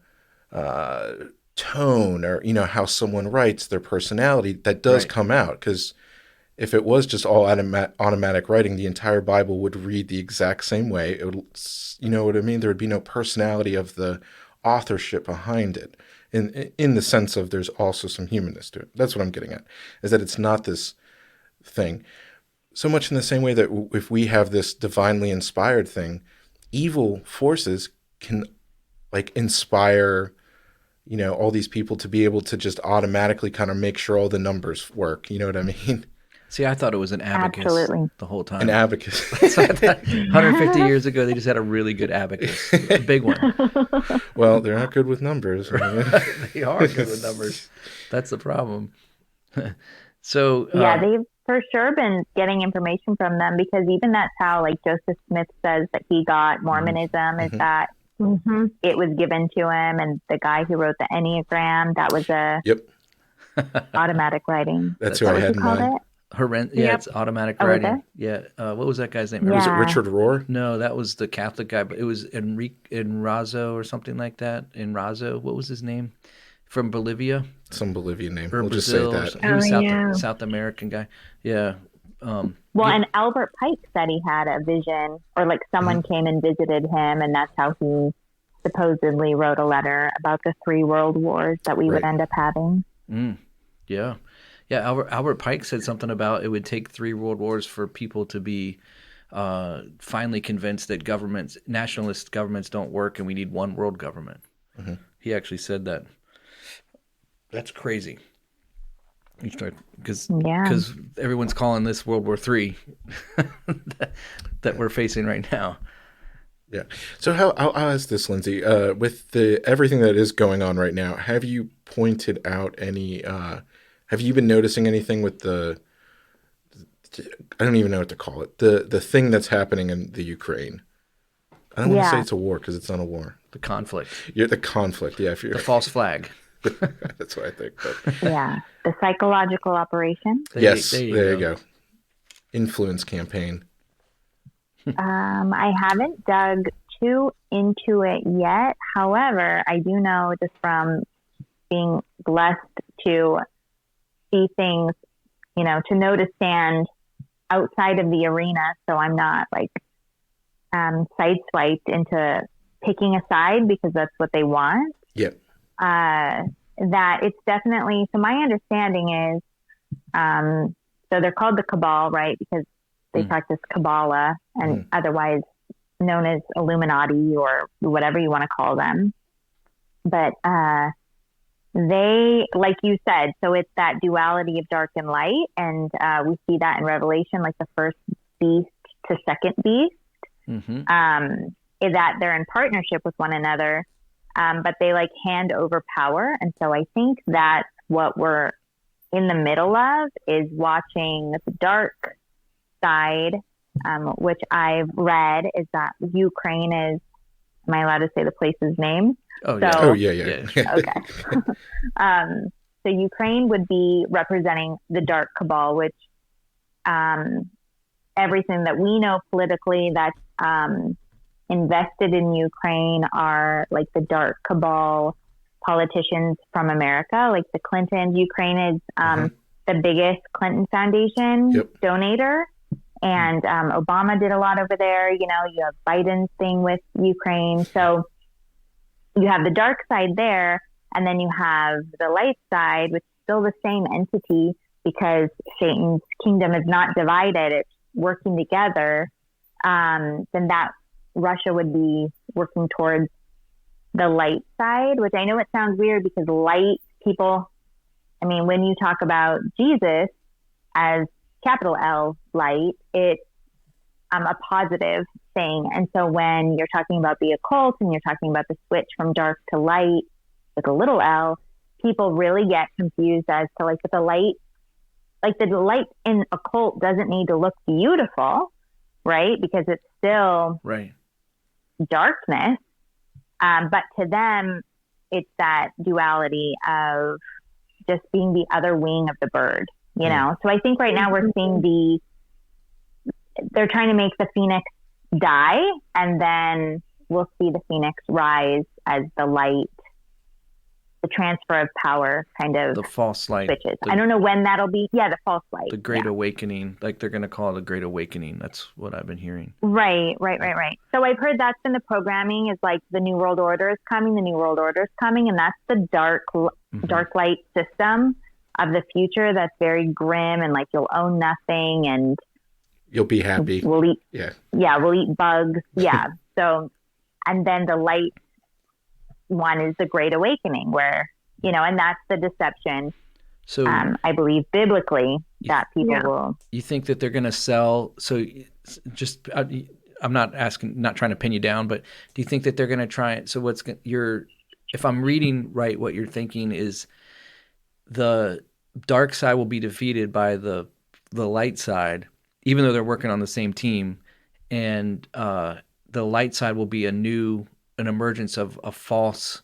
uh, tone or, how someone writes, their personality that does Right. come out. Because if it was just all automatic writing, the entire Bible would read the exact same way. It would, you know what I mean? There would be no personality of the authorship behind it. In the sense of there's also some humanness to it. That's what I'm getting at, is that it's not this thing. So much in the same way that if we have this divinely inspired thing, evil forces can like inspire, all these people to be able to just automatically kind of make sure all the numbers work. You know what I mean? See, I thought it was an abacus Absolutely. the whole An time. abacus. So I thought 150 years ago, they just had a really good abacus, a big one. Well, they're not good with numbers. They are good with numbers. That's the problem. So, Yeah, they've for sure been getting information from them, because even that's how, like, Joseph Smith says that he got Mormonism is that it was given to him, and the guy who wrote the Enneagram, that was a Yep, automatic writing. that's That's who I What was had it in called? mind. yeah, Yep. it's automatic Oh, was writing. it? Yeah. What was that guy's name? Was it Yeah. Richard Rohr? No, that was the Catholic guy, but it was Enrazo or something like that. Enrazo, what was his name? From Bolivia Some Bolivian name. or We'll just say Brazil, or that. something. He was Oh, yeah. South American guy. Yeah. Well, and Albert Pike said he had a vision, or like someone came and visited him, and that's how he supposedly wrote a letter about the 3 world wars that we would Right. end up having. Yeah. Yeah, Albert Pike said something about it would take 3 world wars for people to be finally convinced that nationalist governments don't work, and we need one world government. He actually said that. That's crazy. Because Yeah. everyone's calling this World War III that we're facing right now. Yeah. So I'll ask this, Lindsay, with everything that is going on right now, have you pointed out any? Have you been noticing anything with I don't even know what to call it. The thing that's happening in the Ukraine. I don't want to say Yeah. it's a war because it's not a war. The conflict, You're the conflict. Yeah. If you're the false flag. that's what I think. But Yeah. The psychological operation. yes, There there you go. Influence campaign. I haven't dug too into it yet. However, I do know just from being blessed to see things, to know to stand outside of the arena, so I'm not like sideswiped into picking a side because that's what they want. Yeah. that it's definitely, so my understanding is, so they're called the Cabal, right? Because they practice Kabbalah and otherwise known as Illuminati or whatever you want to call them. But they, like you said, so it's that duality of dark and light. And we see that in Revelation, like the first beast to second beast, is that they're in partnership with one another, but they like hand over power. And so I think that's what we're in the middle of, is watching the dark side, which I've read is that Ukraine is, am I allowed to say the place's name? Oh, so, yeah. Oh, yeah. Okay. So Ukraine would be representing the dark cabal, which everything that we know politically that's invested in Ukraine are like the dark cabal politicians from America, like the Clintons. Ukraine is the biggest Clinton Foundation donator. And Obama did a lot over there. You know, you have Biden's thing with Ukraine. So you have the dark side there, and then you have the light side, which is still the same entity because Satan's kingdom is not divided. It's working together. Then that Russia would be working towards the light side, which I know it sounds weird because light people, I mean, when you talk about Jesus as capital L light, it's a positive thing. And so when you're talking about the occult and you're talking about the switch from dark to light with a little L, people really get confused as to like the light, like the light in occult doesn't need to look beautiful, right? Because it's still darkness. But to them, it's that duality of just being the other wing of the bird, you know? So I think right now we're seeing they're trying to make the phoenix die, and then we'll see the phoenix rise as the light, the transfer of power kind of the false light switches. I don't know when that'll be. Yeah, the false light. The Great Awakening, like they're going to call it a Great Awakening. That's what I've been hearing. Right. So I've heard that's been the programming, is like the New World Order is coming, and that's the dark light system of the future that's very grim, and like you'll own nothing and you'll be happy. We'll eat bugs. Yeah. So, and then the light one is the Great Awakening, where, you know, and that's the deception. So I believe biblically that people will. You think that they're going to sell? So just, I'm not trying to pin you down, but do you think that they're going to try? So if I'm reading right, what you're thinking is the dark side will be defeated by the light side, even though they're working on the same team, and the light side will be an emergence of a false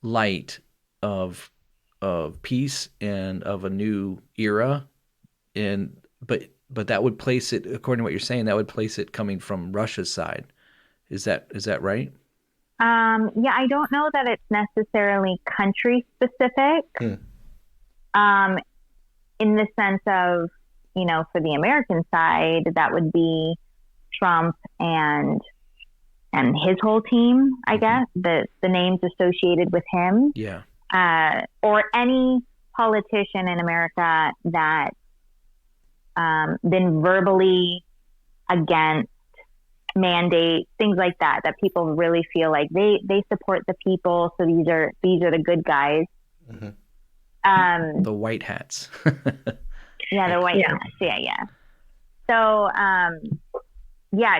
light of peace and of a new era, but that would place it, according to what you're saying, that would place it coming from Russia's side. Is that right? Yeah, I don't know that it's necessarily country specific. In the sense of, you know, for the American side, that would be Trump and his whole team, I guess, the names associated with him. Yeah. Or any politician in America that been verbally against mandates, things like that people really feel like they support the people. So these are the good guys. The white hats. Yeah, the white hats. Yeah. So,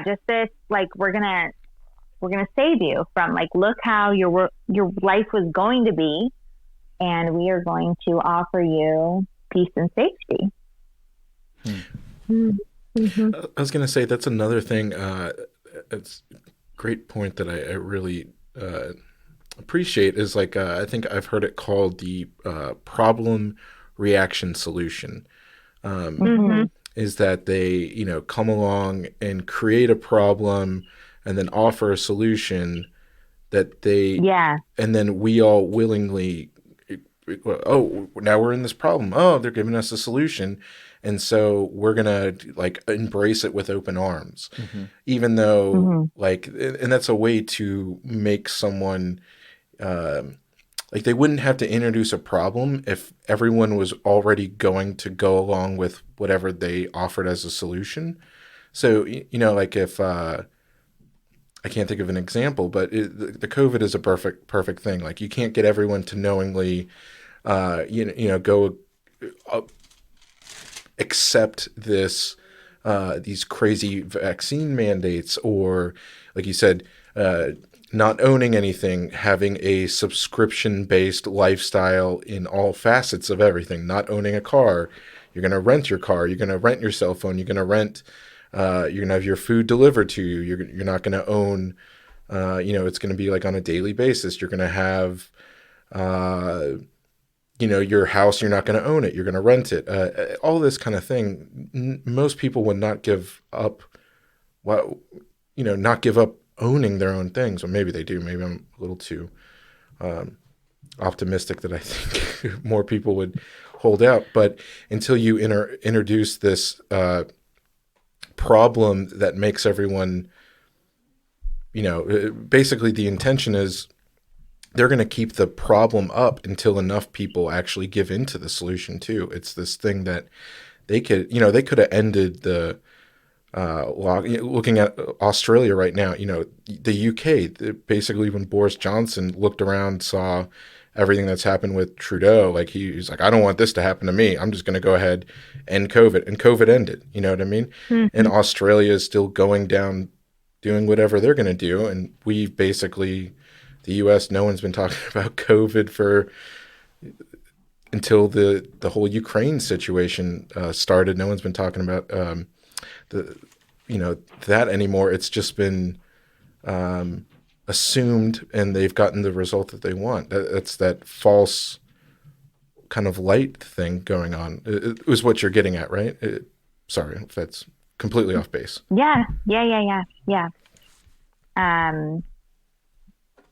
just this, like, we're gonna save you from, like, look how your life was going to be, and we are going to offer you peace and safety. I was gonna say that's another thing. It's a great point that I really appreciate is like I think I've heard it called the problem reaction solution. Is that they, you know, come along and create a problem and then offer a solution that and then we all willingly, oh, now we're in this problem. Oh, they're giving us a solution. And so we're going to like embrace it with open arms, even though like, and that's a way to make someone like they wouldn't have to introduce a problem if everyone was already going to go along with whatever they offered as a solution. So, like if I can't think of an example, but the COVID is a perfect thing. Like you can't get everyone to knowingly, go accept these crazy vaccine mandates, or like you said, not owning anything, having a subscription-based lifestyle in all facets of everything, not owning a car. You're going to rent your car. You're going to rent your cell phone. You're going to rent. You're going to have your food delivered to you. You're not going to own. It's going to be like on a daily basis. You're going to have, your house. You're not going to own it. You're going to rent it. All this kind of thing. Most people would not give up. Not give up owning their own things. Or maybe they do. Maybe I'm a little too optimistic that I think more people would hold out. But until you introduce this problem that makes everyone, basically the intention is they're going to keep the problem up until enough people actually give into the solution too. It's this thing that they could have ended the looking at Australia right now, the UK, basically when Boris Johnson looked around, saw everything that's happened with Trudeau, like he's like, I don't want this to happen to me. I'm just going to go ahead and COVID, and COVID ended. You know what I mean? Mm-hmm. And Australia is still going down, doing whatever they're going to do. And we basically, the US, no one's been talking about COVID until the whole Ukraine situation started. No one's been talking about that anymore. It's just been assumed, and they've gotten the result that they want. That's that false kind of light thing going on. It was what you're getting at, right? Sorry if that's completely off base. Yeah.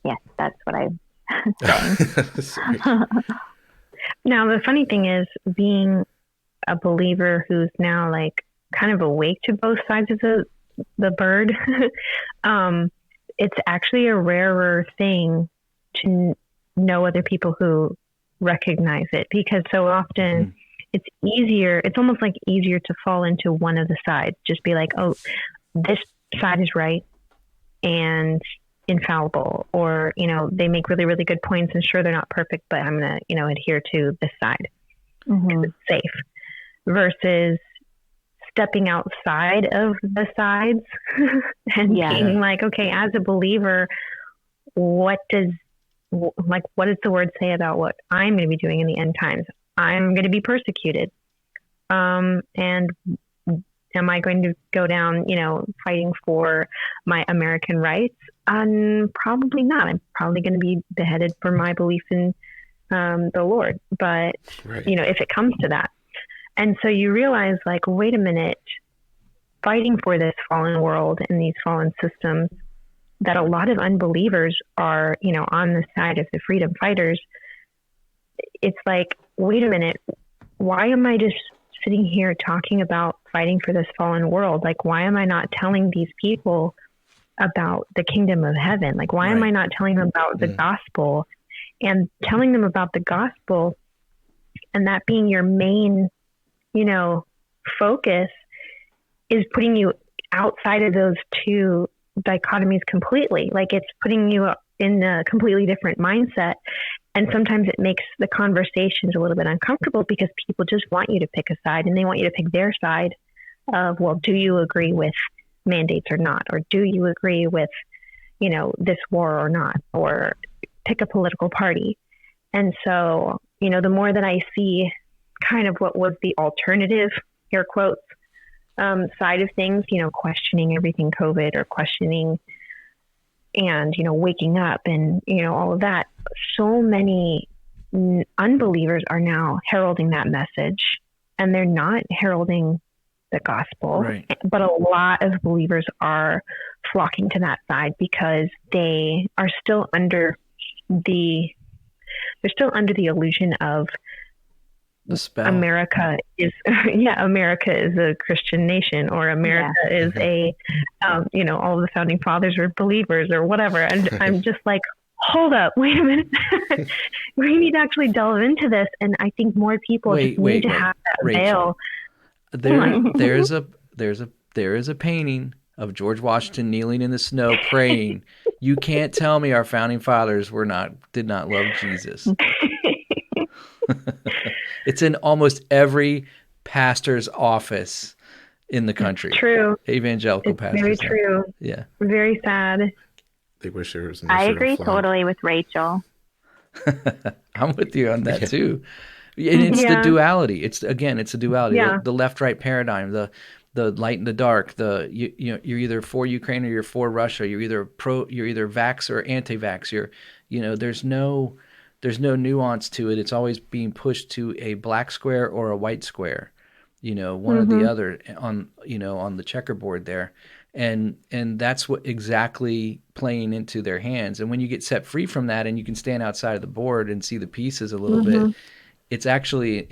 Yes, that's what I'm saying. Now, the funny thing is, being a believer who's now like kind of awake to both sides of the bird, it's actually a rarer thing to know other people who recognize it, because so often it's almost like easier to fall into one of the sides. Just be like, oh, this side is right and infallible, or, they make really, really good points, and sure, they're not perfect, but I'm going to, adhere to this side because it's safe, versus stepping outside of the sides and being like, okay, as a believer, what does the word say about what I'm going to be doing in the end times? I'm going to be persecuted. And am I going to go down, fighting for my American rights? Probably not. I'm probably going to be beheaded for my belief in the Lord. But, if it comes to that. And so you realize, like, wait a minute, fighting for this fallen world and these fallen systems, that a lot of unbelievers are, on the side of the freedom fighters. It's like, wait a minute, why am I just sitting here talking about fighting for this fallen world? Like, why am I not telling these people about the kingdom of heaven? Like, why am I not telling them about the gospel, and telling them about the gospel, and that being your main focus, is putting you outside of those two dichotomies completely. Like, it's putting you in a completely different mindset. And sometimes it makes the conversations a little bit uncomfortable, because people just want you to pick a side, and they want you to pick their side of, well, do you agree with mandates or not? Or do you agree with, this war or not? Or pick a political party. And so, the more that I see kind of what was the alternative, air quotes, side of things, questioning everything COVID, or questioning and, waking up and, all of that. So many unbelievers are now heralding that message, and they're not heralding the gospel. Right. But a lot of believers are flocking to that side, because they are still under the illusion of the spell. America is a Christian nation, or America is a, all of the founding fathers were believers, or whatever. And I'm just like, hold up, wait a minute. We need to actually delve into this, and I think more people just need to have that Rachel. veil. There is a painting of George Washington kneeling in the snow praying. You can't tell me our founding fathers did not love Jesus. It's in almost every pastor's office in the country. It's true. Evangelical It's pastors. Very true. Yeah. Very sad. They wish there was an I Israel agree flag. totally with Rachel. I'm with you on that too. And it's the duality. It's a duality. Yeah. The left-right paradigm, the light and the dark, you're either for Ukraine or you're for Russia. You're either vax or anti-vax. There's no nuance to it. It's always being pushed to a black square or a white square. One or the other on the checkerboard there. And that's what exactly playing into their hands. And when you get set free from that and you can stand outside of the board and see the pieces a little bit, it's actually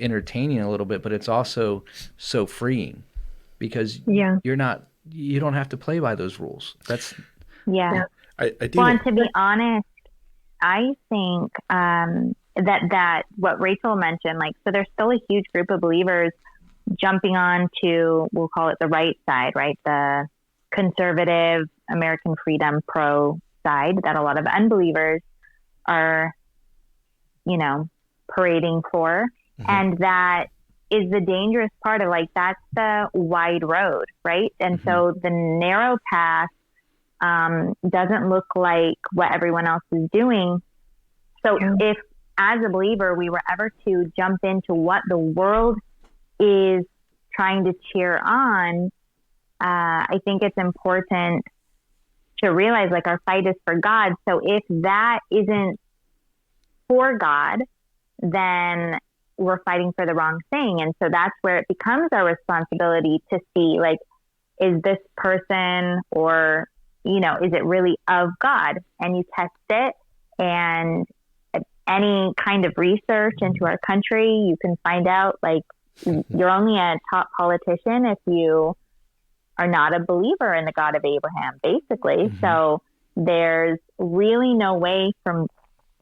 entertaining a little bit, but it's also so freeing because you don't have to play by those rules. That's I do. Well, and to be honest, I think that what Rachel mentioned, so there's still a huge group of believers jumping on to, we'll call it the right side, right? The conservative American freedom pro side that a lot of unbelievers are, parading for. And that is the dangerous part of that's the wide road, right? And so the narrow path doesn't look like what everyone else is doing. So if as a believer, we were ever to jump into what the world is trying to cheer on, I think it's important to realize our fight is for God. So if that isn't for God, then we're fighting for the wrong thing. And so that's where it becomes our responsibility to see, is this person or, is it really of God? And you test it, and any kind of research into our country, you can find out you're only a top politician if you are not a believer in the God of Abraham, basically. So there's really no way for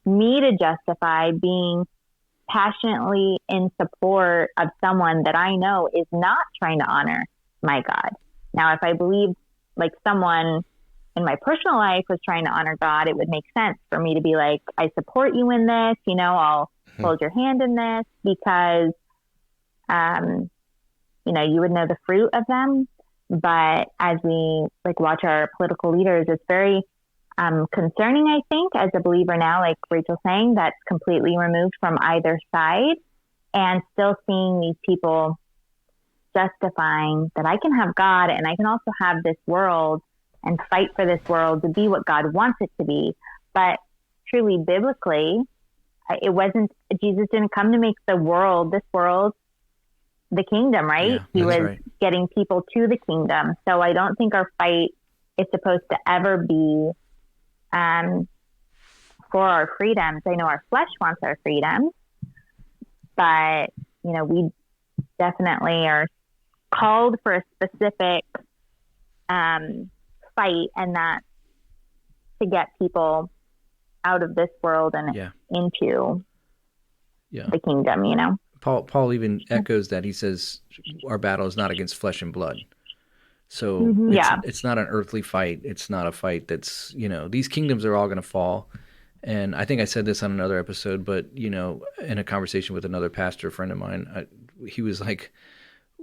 me to justify being passionately in support of someone that I know is not trying to honor my God. Now, if I believed someone in my personal life was trying to honor God, it would make sense for me to be I support you in this, I'll hold your hand in this because, you would know the fruit of them. But as we watch our political leaders, it's very concerning, I think, as a believer now, like Rachel's saying, that's completely removed from either side, and still seeing these people justifying that I can have God and I can also have this world and fight for this world to be what God wants it to be. But truly biblically, it wasn't, Jesus didn't come to make this world, the kingdom, right? Yeah, he was right. getting people to the kingdom. So I don't think our fight is supposed to ever be for our freedoms. I know our flesh wants our freedom, but, we definitely are called for a specific fight, and that's to get people out of this world and into the kingdom, Paul even echoes that. He says our battle is not against flesh and blood. So it's not an earthly fight. It's not a fight that's, these kingdoms are all going to fall. And I think I said this on another episode, but, in a conversation with another pastor friend of mine, he was like,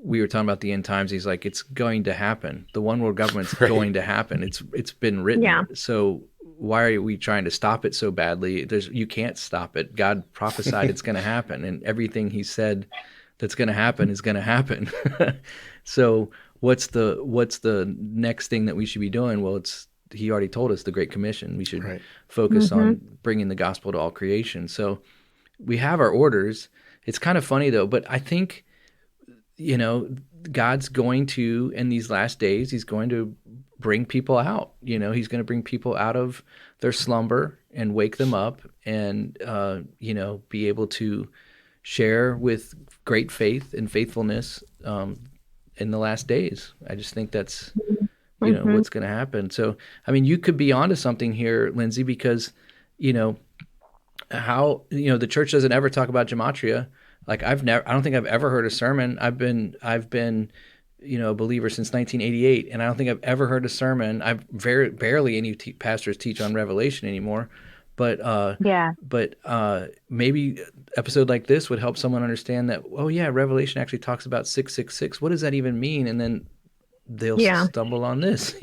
we were talking about the end times. He's like, it's going to happen. The one world government's going to happen. It's been written. Yeah. So why are we trying to stop it so badly? You can't stop it. God prophesied it's going to happen, and everything he said that's going to happen is going to happen. So what's the next thing that we should be doing? Well, he already told us the Great Commission. We should focus on bringing the gospel to all creation. So we have our orders. It's kind of funny though, but I think, God's going to, in these last days, he's going to bring people out. He's going to bring people out of their slumber and wake them up and, be able to share with great faith and faithfulness in the last days. I just think that's, what's going to happen. So, I mean, you could be onto something here, Lindsey, because, you know, how, the church doesn't ever talk about gematria. Like I don't think I've ever heard a sermon. I've been, a believer since 1988, and I don't think I've ever heard a sermon. I've barely any pastors teach on Revelation anymore. But maybe episode like this would help someone understand that, oh yeah, Revelation actually talks about 666. What does that even mean? And then they'll stumble on this,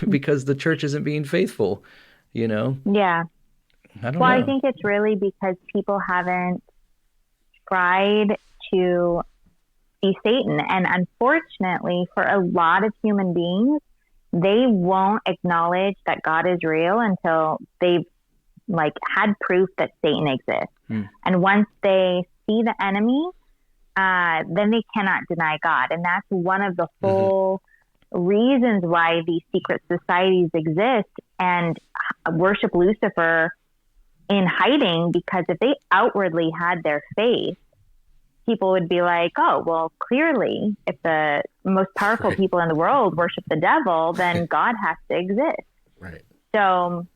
because the church isn't being faithful, Yeah. I don't know. I think it's really because people haven't tried to see Satan. And unfortunately, for a lot of human beings, they won't acknowledge that God is real until they've had proof that Satan exists. And once they see the enemy, then they cannot deny God. And that's one of the whole reasons why these secret societies exist and worship Lucifer in hiding, because if they outwardly had their faith, people would be like, oh, well, clearly, if the most powerful people in the world worship the devil, then God has to exist. Right. So,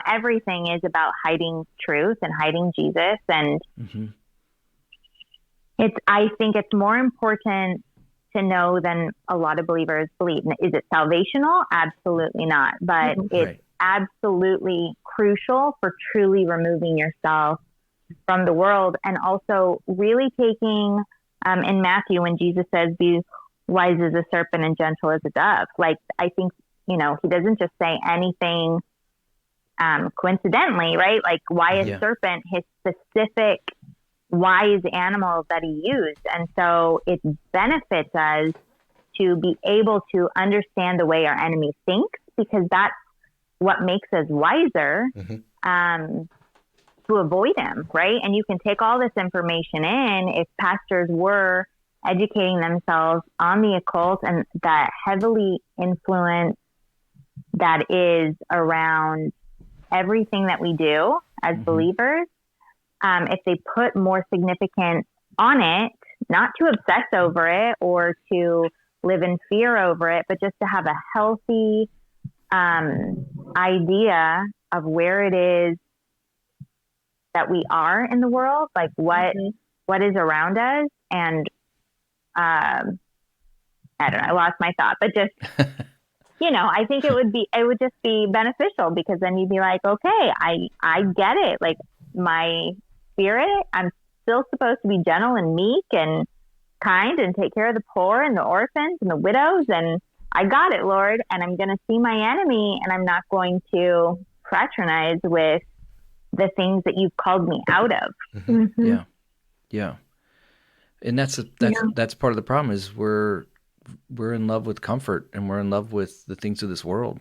everything is about hiding truth and hiding Jesus. And I think it's more important to know than a lot of believers believe. Is it salvational? Absolutely not. But it's absolutely crucial for truly removing yourself from the world, and also really taking, in Matthew, when Jesus says, be wise as a serpent and gentle as a dove. I think, he doesn't just say anything coincidentally, right? Like, why a serpent, his specific wise animal that he used. And so it benefits us to be able to understand the way our enemy thinks, because that's what makes us wiser to avoid him, right? And you can take all this information in if pastors were educating themselves on the occult and that heavily influence that is around everything that we do as believers. If they put more significance on it, not to obsess over it or to live in fear over it, but just to have a healthy idea of where it is that we are in the world, like what is around us. And I don't know, I lost my thought, but just I think it would just be beneficial, because then you'd be like, okay, I get it. Like, my spirit, I'm still supposed to be gentle and meek and kind and take care of the poor and the orphans and the widows, and I got it, Lord. And I'm going to see my enemy, and I'm not going to fraternize with the things that you've called me out of. Yeah. And that's part of the problem, is we're in love with comfort, and we're in love with the things of this world,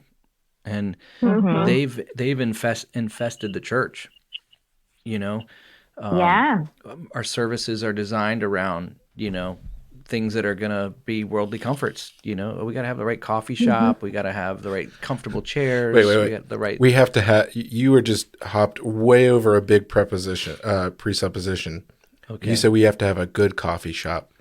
and they've infested the church. Our services are designed around things that are gonna be worldly comforts. We got to have the right coffee shop, we got to have the right comfortable chairs. Wait. We got the right. We have to have. You were just hopped way over a big presupposition. Okay. You said we have to have a good coffee shop.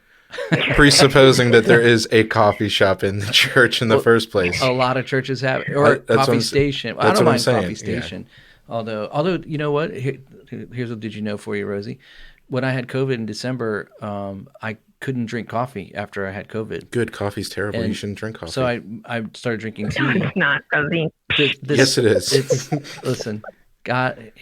Presupposing that there is a coffee shop in the church in the first place. A lot of churches have, or coffee station. I don't mind coffee station. Yeah. Although you know what? Here's what did you know for you, Rosie. When I had COVID in December, I couldn't drink coffee after I had COVID. Good, coffee's terrible. You shouldn't drink coffee. So I started drinking tea. No, it's not, Rosie. Yes, it is. Listen, God,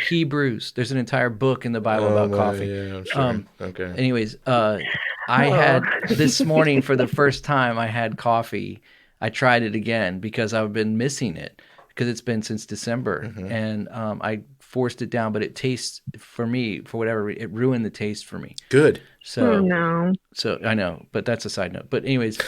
Hebrews. There's an entire book in the Bible about coffee. Yeah, I'm sure. Okay. Anyways, I had this morning for the first time. I had coffee. I tried it again because I've been missing it, because it's been since December, and I forced it down. But it tastes, for me, for whatever reason, it ruined the taste for me. Good. So no. So I know, but that's a side note. But anyways,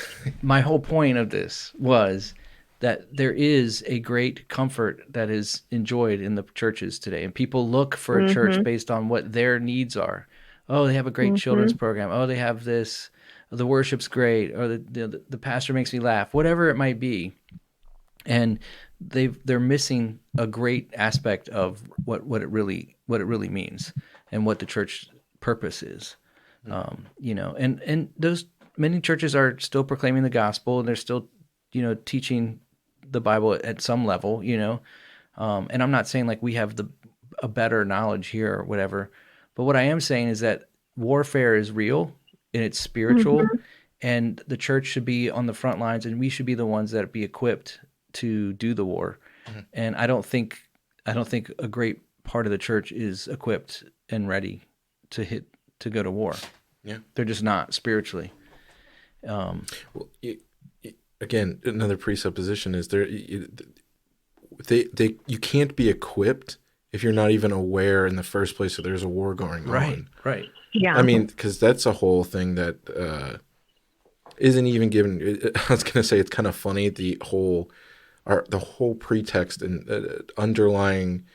my whole point of this was that there is a great comfort that is enjoyed in the churches today, and people look for a church based on what their needs are. Oh, they have a great children's program. Oh, they have this. The worship's great, or the pastor makes me laugh. Whatever it might be, and they're missing a great aspect of what it really means, and what the church purpose is. And those many churches are still proclaiming the gospel, and they're still teaching the Bible at some level, and I'm not saying like we have a better knowledge here or whatever, but what I am saying is that warfare is real and it's spiritual, Mm-hmm. and the church should be on the front lines, and we should be the ones that be equipped to do the war. And I don't think a great part of the church is equipped and ready to go to war. Yeah. They're just not spiritually. Well, again, another presupposition is you can't be equipped if you're not even aware in the first place that there's a war going on. Right. Yeah. I mean, because that's a whole thing that isn't even given. I was going to say it's kind of funny, the whole pretext and underlying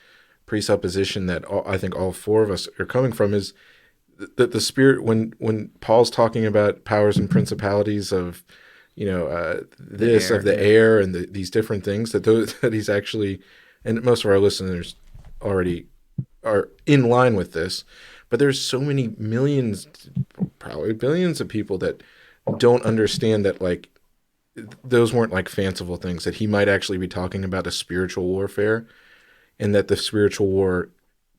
presupposition that I think all four of us are coming from is that the Spirit, when Paul's talking about powers and principalities of, this air, of the yeah. air and these different things, that he's actually, and most of our listeners already are in line with this, but there's so many millions, probably billions of people that don't understand that, like, those weren't like fanciful things, that he might actually be talking about a spiritual warfare, and that the spiritual war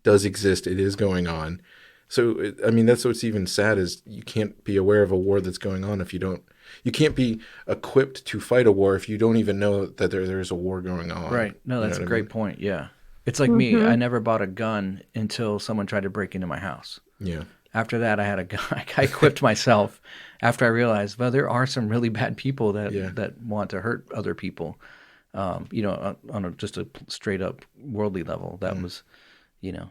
does exist. It is going on. So, I mean, that's what's even sad, is you can't be aware of a war that's going on if you can't be equipped to fight a war if you don't even know that there's a war going on. Right. No, You know that's a what I great mean? point. Yeah. It's like me. I never bought a gun until someone tried to break into my house. Yeah. After that, I had a gun. I equipped myself after I realized, well, there are some really bad people that want to hurt other people, on just a straight up worldly level. That was,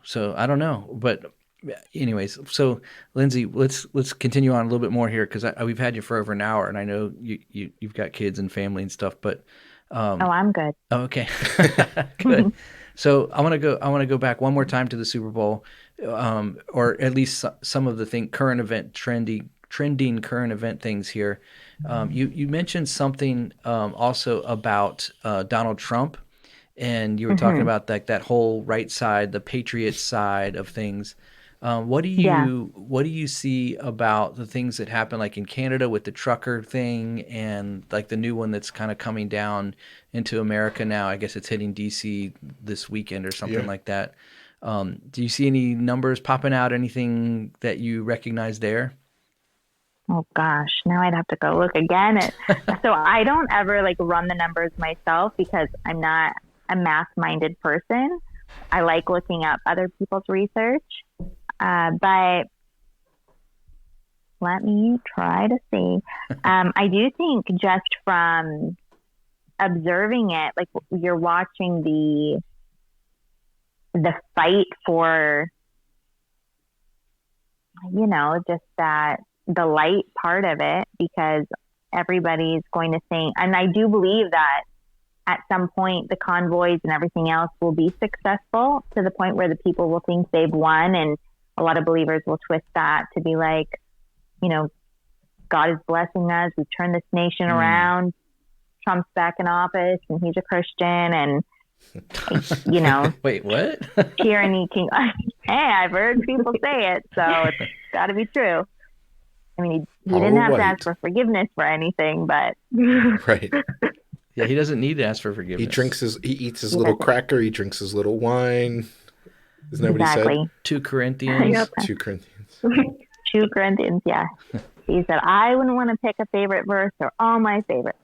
so I don't know. But anyways, so Lindsey, let's continue on a little bit more here, because we've had you for over an hour, and I know you've got kids and family and stuff, but I'm good. oh, okay. Good. So I want to go back one more time to the Super Bowl, or at least some of the trending current event things here. You mentioned something also about Donald Trump, and you were talking about that whole right side, the patriot side of things. What do Yeah. you see about the things that happen, like in Canada with the trucker thing, and like the new one that's kind of coming down into America now? I guess it's hitting DC this weekend or something like that. Do you see any numbers popping out? Anything that you recognize there? Oh gosh, now I'd have to go look again. So I don't ever like run the numbers myself because I'm not a math-minded person. I like looking up other people's research. But let me try to see. I do think just from observing it, like you're watching the fight for, just that, the light part of it, because everybody's going to think, and I do believe that at some point the convoys and everything else will be successful to the point where the people will think they've won, and a lot of believers will twist that to be like, God is blessing us. We've turned this nation around. Trump's back in office and he's a Christian, and, Wait, what? tyranny king. Hey, I've heard people say it, so it's got to be true. I mean, he didn't have to ask for forgiveness for anything, but Right. Yeah, he doesn't need to ask for forgiveness. He eats his little cracker. He drinks his little wine. Isn't that what he said? 2 Corinthians. 2 Corinthians. 2 Corinthians, yeah. He said, I wouldn't want to pick a favorite verse. They're all my favorites.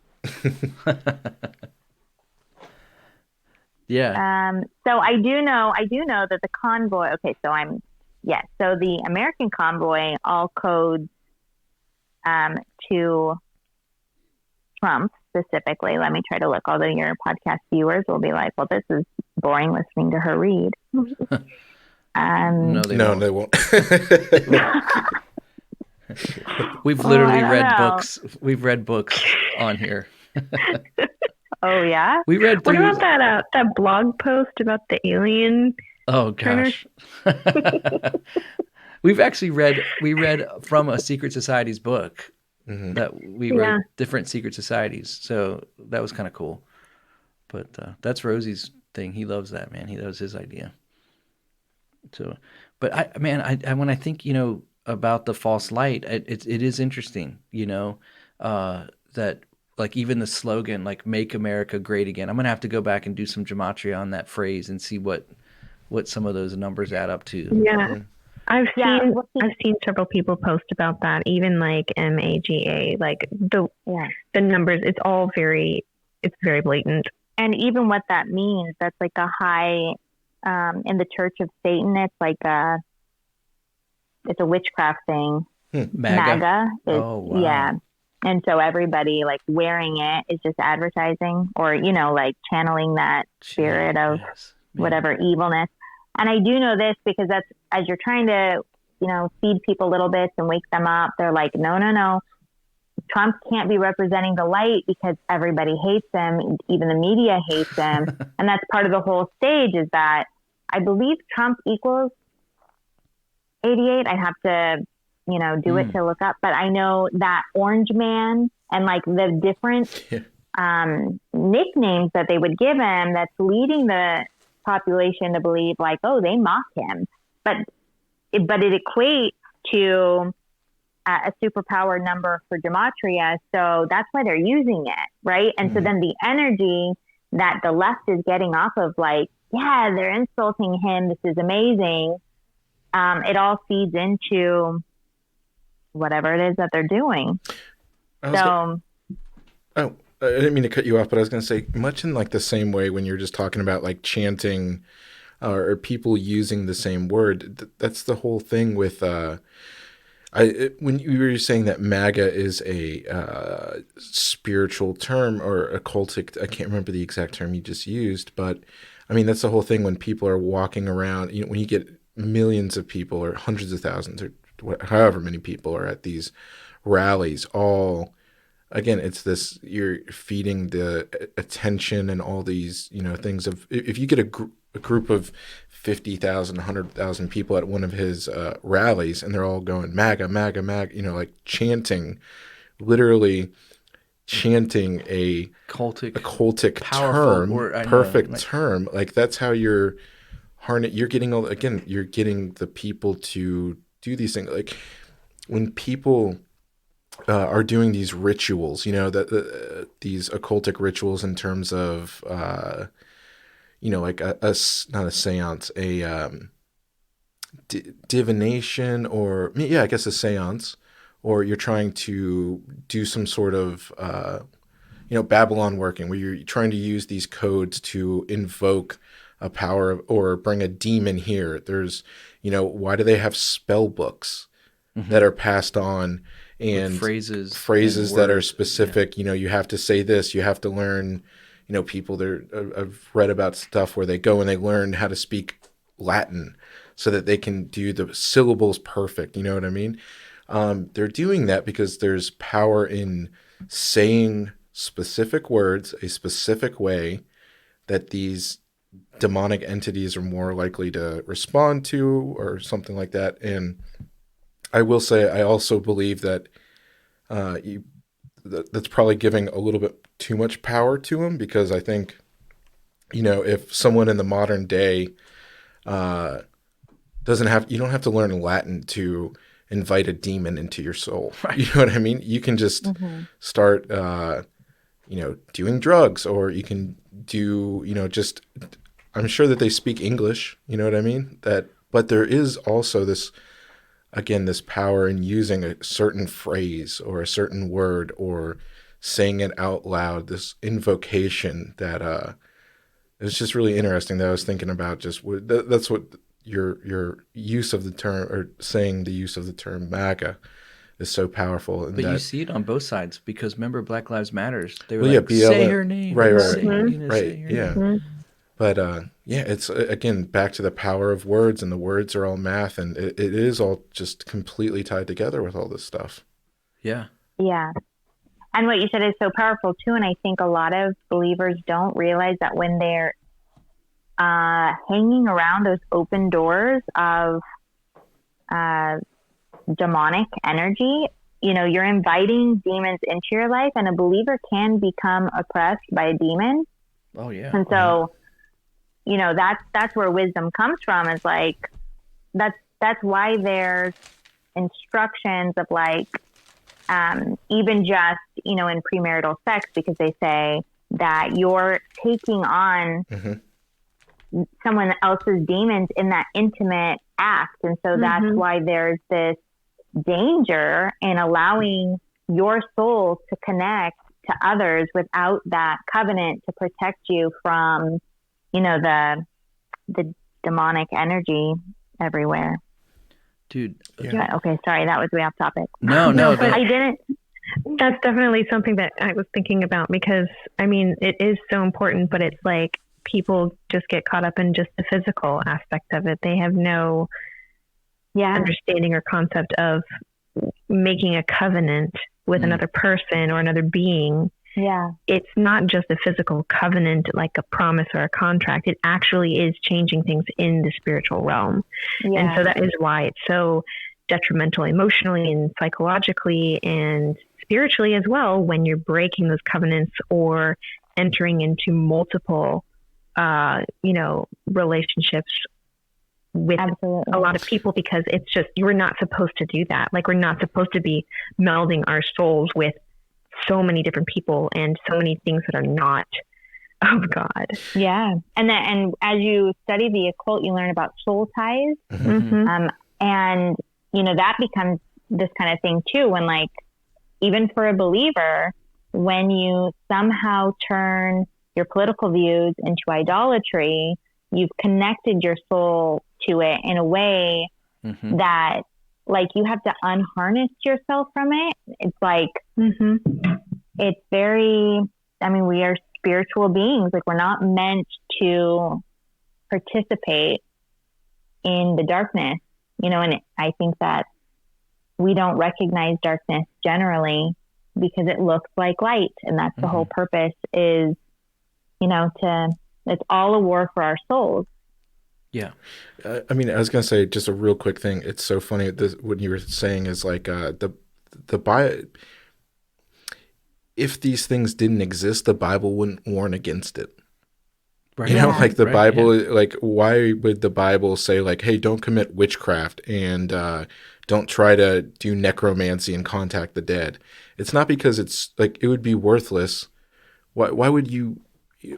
Yeah. So I do know that the convoy, so the American convoy all codes to Trump specifically. Let me try to look. Although your podcast viewers will be like, well, this is boring listening to her read. No, they won't. Won't. We've literally read books. We've read books on here. Oh yeah, we read through. What about that blog post about the alien? Oh gosh. We read from a secret society's book that we read different secret societies. So that was kind of cool. But that's Rosie's thing. He loves that, man. That was his idea. So, but I when I think, about the false light, it is interesting, that like even the slogan, like "Make America Great Again." I'm gonna have to go back and do some gematria on that phrase and see what some of those numbers add up to. Yeah. I've Yeah, seen well, see, I've seen several people post about that, even like MAGA, like yeah. the numbers, it's very blatant. And even what that means, that's like a high, in the Church of Satan, it's a witchcraft thing. MAGA is, Oh wow. yeah. And so everybody like wearing it is just advertising or, like channeling that spirit of Yes, man. whatever evilness. And I do know this because that's, as you're trying to, feed people little bits and wake them up, they're like, no, no, no. Trump can't be representing the light because everybody hates him. Even the media hates him. And that's part of the whole stage is that I believe Trump equals 88. I'd have to, do it to look up. But I know that Orange Man and like the different nicknames that they would give him that's leading the population to believe like, oh, they mock him. But it equates to a superpower number for Gematria. So that's why they're using it, right? And so then the energy that the left is getting off of like, yeah, they're insulting him. This is amazing. It all feeds into whatever it is that they're doing. I didn't mean to cut you off, but I was going to say much in like the same way when you're just talking about like chanting or people using the same word. That's the whole thing with when you were saying that MAGA is a spiritual term or occultic, I can't remember the exact term you just used, but I mean, that's the whole thing when people are walking around, when you get millions of people or hundreds of thousands or however many people are at these rallies, all, again, it's this, you're feeding the attention and all these, things of, if you get a group of 50,000, 100,000 people at one of his rallies and they're all going MAGA, MAGA, MAGA, like chanting, literally chanting a occultic term, perfect term. Like that's how you're getting you're getting the people to do these things. Like when people are doing these rituals, these occultic rituals in terms of, like not a seance, a divination, or yeah, I guess a seance, or you're trying to do some sort of, Babylon working, where you're trying to use these codes to invoke a power or bring a demon here. There's, why do they have spell books that are passed on and with phrases and that are words, specific? Yeah. You have to say this, you have to learn, people there, I've read about stuff where they go and they learn how to speak Latin so that they can do the syllables perfect. You know what I mean? They're doing that because there's power in saying specific words a specific way that these demonic entities are more likely to respond to or something like that. And I will say, I also believe that that's probably giving a little bit too much power to him, because I think, if someone in the modern day you don't have to learn Latin to invite a demon into your soul. Right. You know what I mean? You can just start, doing drugs, or you can do, just, I'm sure that they speak English, you know what I mean? But there is also this, again, this power in using a certain phrase or a certain word or saying it out loud, this invocation that it's just really interesting that I was thinking about that's what your use of the term, or saying the use of the term MAGA, is so powerful. And but you see it on both sides, because remember Black Lives Matters. They were like, say her name. Right, say, right. Say her Yeah. name. But it's again back to the power of words, and the words are all math, and it is all just completely tied together with all this stuff. Yeah. Yeah. And what you said is so powerful too. And I think a lot of believers don't realize that when they're hanging around those open doors of demonic energy, you're inviting demons into your life, and a believer can become oppressed by a demon. Oh yeah. And so, that's where wisdom comes from. Is like, that's why there's instructions of like, even just, you know, in premarital sex, because they say that you're taking on someone else's demons in that intimate act. And so that's why there's this danger in allowing your soul to connect to others without that covenant to protect you from, you know, the demonic energy everywhere. Dude. But, okay, sorry, that was way off topic. No, but I didn't. That's definitely something that I was thinking about, because I mean, it is so important, but it's like people just get caught up in just the physical aspect of it. They have no understanding or concept of making a covenant with another person or another being. Yeah. It's not just a physical covenant, like a promise or a contract. It actually is changing things in the spiritual realm. Yeah. And so that is why it's so detrimental emotionally and psychologically and spiritually as well, when you're breaking those covenants or entering into multiple, relationships with a lot of people, because it's just, you were not supposed to do that. Like, we're not supposed to be melding our souls with so many different people and so many things that are not of God. Yeah. And as you study the occult, you learn about soul ties. And, you know, that becomes this kind of thing too, when, like, even for a believer, when you somehow turn your political views into idolatry, you've connected your soul to it in a way that, like, you have to unharness yourself from it. It's like, it's very, I mean, we are spiritual beings. Like, we're not meant to participate in the darkness, you know, and I think that we don't recognize darkness generally because it looks like light. And that's the whole purpose is, you know, it's all a war for our souls. Yeah. I mean, I was going to say just a real quick thing. It's so funny. What you were saying is like the Bible, if these things didn't exist, the Bible wouldn't warn against it. Right. You know, like the Right, Bible, like, why would the Bible say, like, hey, don't commit witchcraft and don't try to do necromancy and contact the dead? It's not because it's like, it would be worthless. Why would you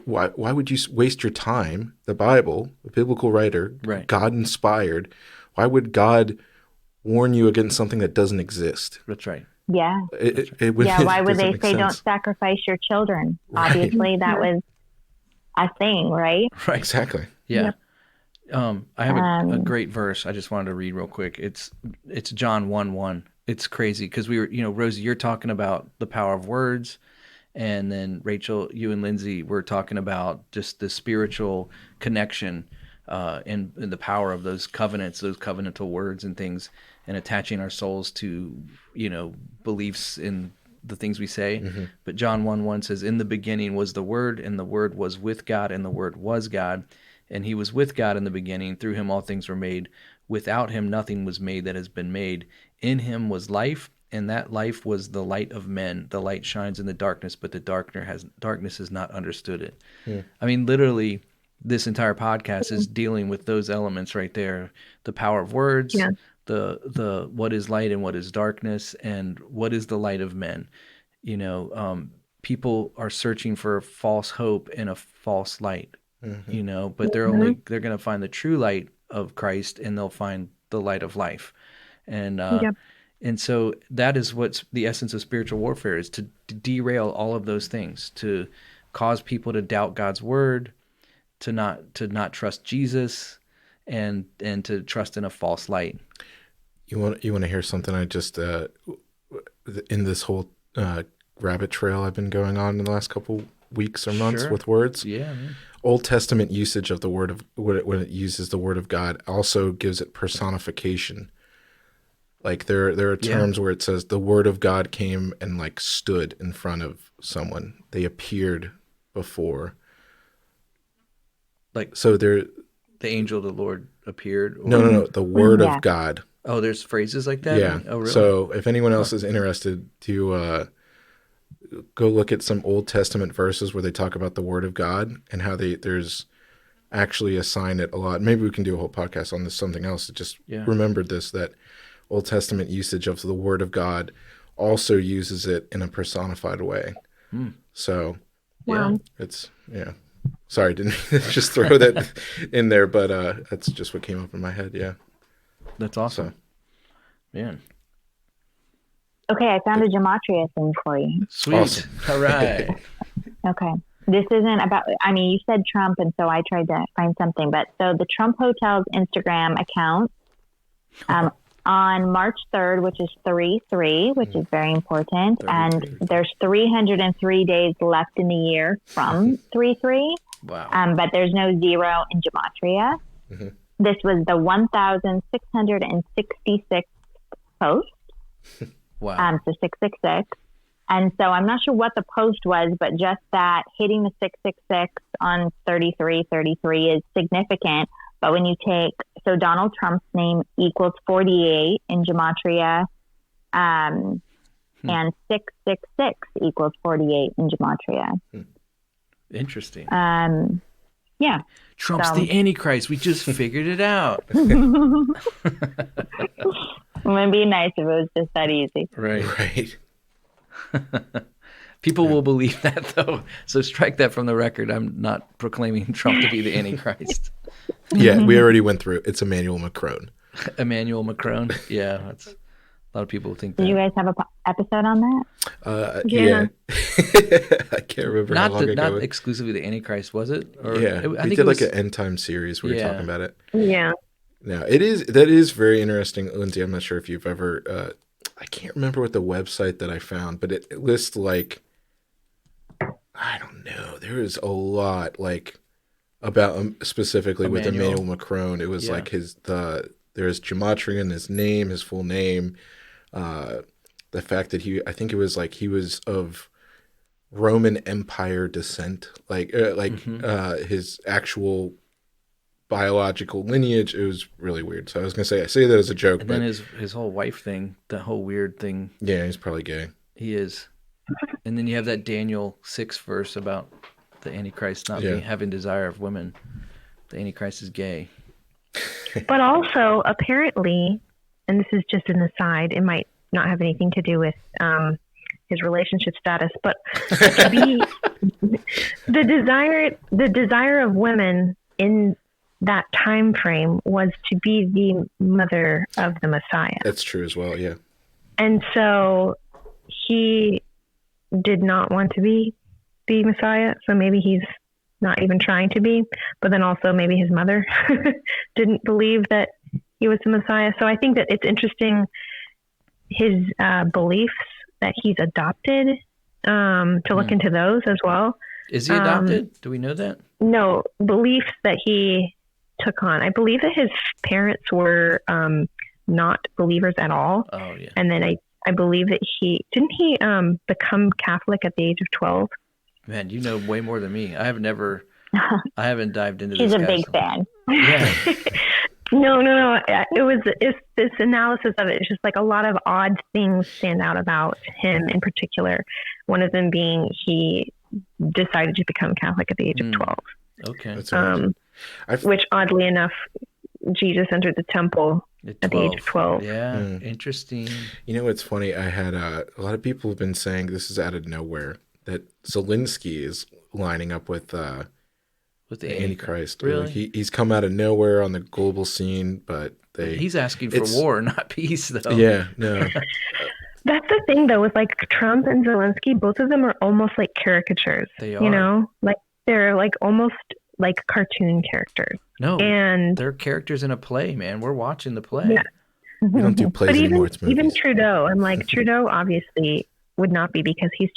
waste your time? The Bible, a biblical writer, right, God inspired. Why would God warn you against something that doesn't exist? That's right. Yeah. Why would they say don't sacrifice your children? Right. Obviously, that was a thing, right? Right. Exactly. Yeah. Yep. I have a great verse I just wanted to read real quick. It's John 1:1. It's crazy because we were, you know, Rosie, you're talking about the power of words. And then Rachel, you and Lindsey were talking about just the spiritual connection and the power of those covenants, those covenantal words and things, and attaching our souls to, you know, beliefs in the things we say. But John 1:1 says, "In the beginning was the Word, and the Word was with God, and the Word was God. And he was with God in the beginning. Through him all things were made. Without him nothing was made that has been made. In him was life, and that life was the light of men. The light shines in the darkness, but the darkness has not understood it." I mean, literally, this entire podcast is dealing with those elements right there: the power of words, the what is light and what is darkness, and what is the light of men. You know, people are searching for false hope in a false light. You know, but they're going to find the true light of Christ, and they'll find the light of life. And and so that is what's the essence of spiritual warfare, is to derail all of those things, to cause people to doubt God's word, to not trust Jesus, and to trust in a false light. You want to hear something? I just in this whole rabbit trail I've been going on in the last couple weeks or months with words. Yeah, man. Old Testament usage of the word of when it uses the word of God also gives it personification. Like there are terms where it says the word of God came and like stood in front of someone. They appeared before. Like, so there, the angel of the Lord appeared. Or... No. The word of God. Oh, there's phrases like that. Yeah. Oh, really? So if anyone else is interested to go look at some Old Testament verses where they talk about the word of God and how there's actually assign it a lot. Maybe we can do a whole podcast on this, something else. Just remembered this, that Old Testament usage of the word of God also uses it in a personified way. So Yeah. Wow. it's Sorry, didn't just throw that in there, but that's just what came up in my head. Yeah. That's awesome. Man. Okay, I found a Gematria thing for you. Sweet. Awesome. All right. Okay. This isn't about, I mean, you said Trump, and so I tried to find something. But so the Trump Hotel's Instagram account on March 3rd, which is 3-3, which is very important. 33. And there's 303 days left in the year from 3-3. Wow. But there's no zero in Gematria. This was the 1,666th post. Wow. So 666. And so I'm not sure what the post was, but just that hitting the 666 on 33 is significant. But when you take, so Donald Trump's name equals 48 in Gematria, and 666 equals 48 in Gematria. Interesting. Yeah. Trump's the Antichrist. We just figured it out. It would be nice if it was just that easy. Right. Right. People will believe that, though. So strike that from the record. I'm not proclaiming Trump to be the Antichrist. Yeah, we already went through it. It's Emmanuel Macron. Emmanuel Macron. Yeah, that's, a lot of people think that. Did you guys have an episode on that? Yeah. I can't remember how long ago. Not exclusively the Antichrist, was it? Or Yeah, I we think did it was, like an end time series. We were talking about it. Yeah. Now that is very interesting, Lindsay. I'm not sure if you've ever. I can't remember what the website that I found, but it lists like, I don't know. There is a lot like about specifically with Emmanuel Macron. It was like there's Gematria in his name, his full name. The fact that I think it was like he was of Roman Empire descent, his actual biological lineage. It was really weird. So I was gonna say, I say that as a joke, and but then his whole wife thing, the whole weird thing. Yeah, he's probably gay. He is. And then you have that Daniel 6 verse about the Antichrist not having desire of women. The Antichrist is gay. But also, apparently, and this is just an aside, it might not have anything to do with his relationship status, but to be the desire of women in that time frame was to be the mother of the Messiah. That's true as well, yeah. And so he did not want to be the Messiah, so maybe he's not even trying to be, but then also maybe his mother didn't believe that he was the Messiah. So I think that it's interesting his beliefs that he's adopted, to look into those as well. Is he adopted? Do we know that? No, beliefs that he took on. I believe that his parents were not believers at all. Oh, yeah. And then I believe that he become Catholic at the age of 12. Man, you know way more than me. I haven't dived into He's this. He's a big fan. Yeah. No. It's this analysis of it. It's just like a lot of odd things stand out about him in particular. One of them being he decided to become Catholic at the age of 12. Okay. That's amazing. Which oddly enough, Jesus entered the temple at the age of 12. Yeah, interesting. You know what's funny? I had a lot of people have been saying, this is out of nowhere, that Zelensky is lining up with the Antichrist. Really? He's come out of nowhere on the global scene, but he's asking for war, not peace, though. Yeah, no. That's the thing, though, with like Trump and Zelensky. Both of them are almost like caricatures. They are. You know, like they're like almost like cartoon characters. No, and they're characters in a play, man. We're watching the play. Yeah. We don't do plays anymore. It's movies. Even Trudeau, I'm like, Trudeau obviously would not be, because he's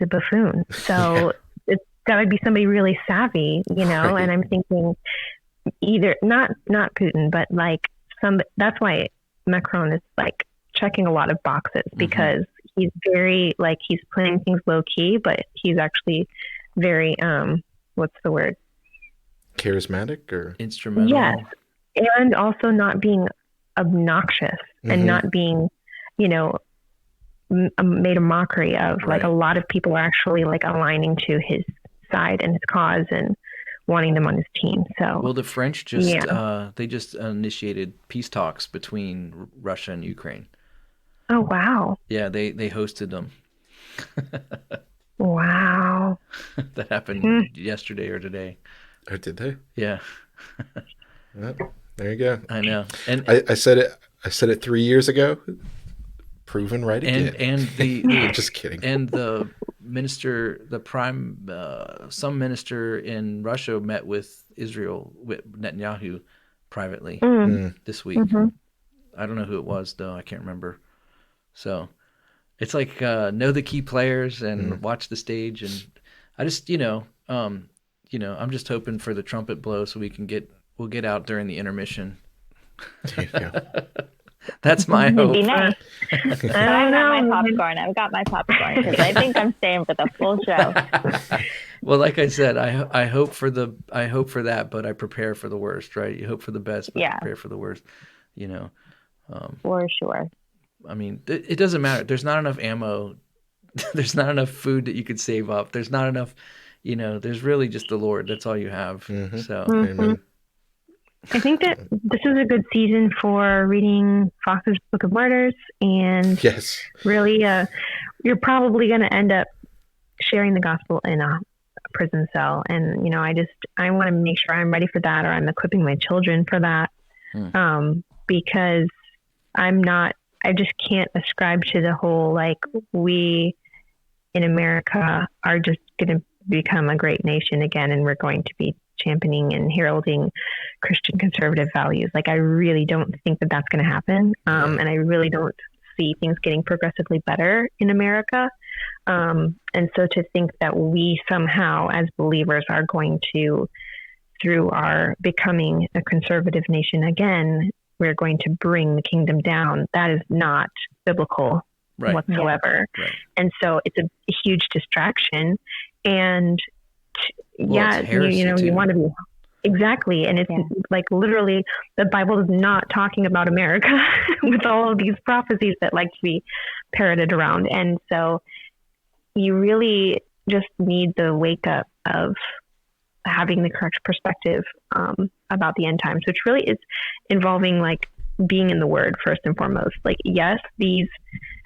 a buffoon. So it's got to be somebody really savvy, you know. Right. And I'm thinking either not Putin, but like that's why Macron is like checking a lot of boxes, because he's very like, he's playing things low key, but he's actually very what's the word? Charismatic or instrumental. Yes, and also not being obnoxious and not being, you know, made a mockery of. Right. Like a lot of people are actually like aligning to his side and his cause and wanting them on his team. So well, the French just they just initiated peace talks between Russia and Ukraine. Oh, wow. Yeah, they hosted them. Wow. That Hmm. happened yesterday or today. Or did they? Yeah, Yep. There you go. I know. And I said it. I said it 3 years ago. Proven right and again. and the Just kidding. and the minister, the prime, some minister in Russia met with Israel, with Netanyahu, privately Mm. Mm. this week. Hmm. I don't know who it was though. I can't remember. So it's like know the key players and Mm. watch the stage. And I just I'm just hoping for the trumpet blow so we'll get out during the intermission. There you go. That's my It'd be hope. nice. I But don't know. I've got my popcorn because I think I'm staying for the full show. Well, like I said, I hope for that, but I prepare for the worst, right? You hope for the best, but Yeah, prepare for the worst. You know, for sure. I mean, it doesn't matter. There's not enough ammo. There's not enough food that you could save up. There's not enough. There's really just the Lord. That's all you have. Mhm. So Amen. I think that this is a good season for reading Fox's Book of Martyrs, and Yes. really, you're probably going to end up sharing the gospel in a prison cell. And I want to make sure I'm ready for that, or I'm equipping my children for that, because I just can't ascribe to the whole like we in America are just going to become a great nation again, and we're going to be championing and heralding Christian conservative values. Like, I really don't think that that's going to happen. And I really don't see things getting progressively better in America. And so to think that we somehow as believers are going to, through our becoming a conservative nation again, we're going to bring the kingdom down, that is not biblical whatsoever. Right. And so it's a huge distraction. And Well, it's heresy you too. want to be exactly. And it's like literally the Bible is not talking about America with all of these prophecies that like to be parroted around. And so you really just need the wake up of having the correct perspective about the end times, which really is involving like being in the Word first and foremost. Like, yes, these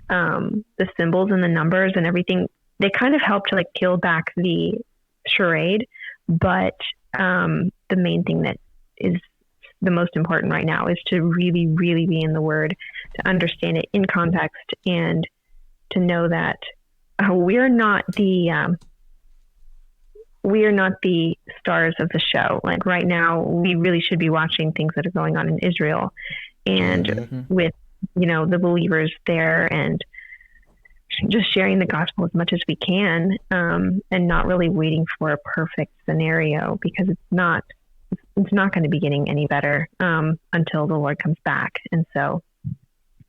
the symbols and the numbers and everything, they kind of help to like peel back the charade, but the main thing that is the most important right now is to really, really be in the Word, to understand it in context, and to know that we are not the stars of the show. Like right now, we really should be watching things that are going on in Israel, and with the believers there, and just sharing the gospel as much as we can, and not really waiting for a perfect scenario, because it's not going to be getting any better until the Lord comes back. And so,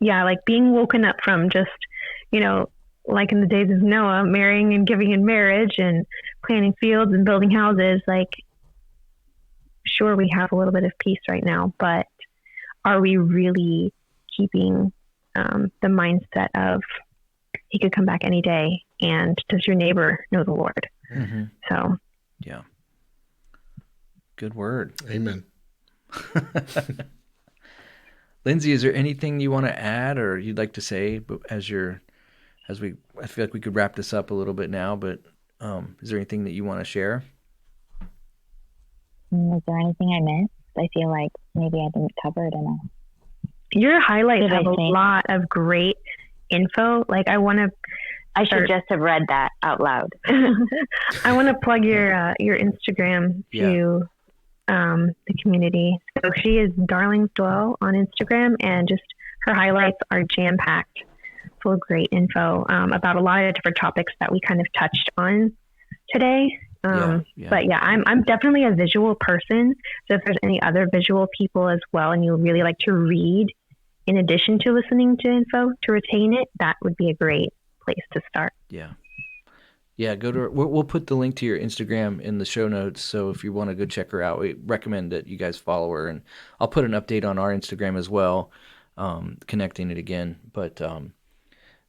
yeah, like being woken up from just, like in the days of Noah, marrying and giving in marriage and planting fields and building houses. Like, sure, we have a little bit of peace right now, but are we really keeping the mindset of he could come back any day, and does your neighbor know the Lord? Mm-hmm. So, yeah, good word. Amen. Lindsey, is there anything you want to add or you'd like to say I feel like we could wrap this up a little bit now, but is there anything that you want to share? Is there anything I missed? I feel like maybe I didn't cover it enough. Your highlights have a lot of great info. Like, I should just have read that out loud. I want to plug your Instagram to the community. So she is Darlings Dwell on Instagram, and just her highlights are jam-packed, full of great info about a lot of different topics that we kind of touched on today. But yeah, I'm definitely a visual person. So if there's any other visual people as well, and you really like to read in addition to listening to info to retain it, that would be a great place to start. Yeah, go to we'll put the link to your Instagram in the show notes. So if you want to go check her out, we recommend that you guys follow her, and I'll put an update on our Instagram as well, connecting it again. But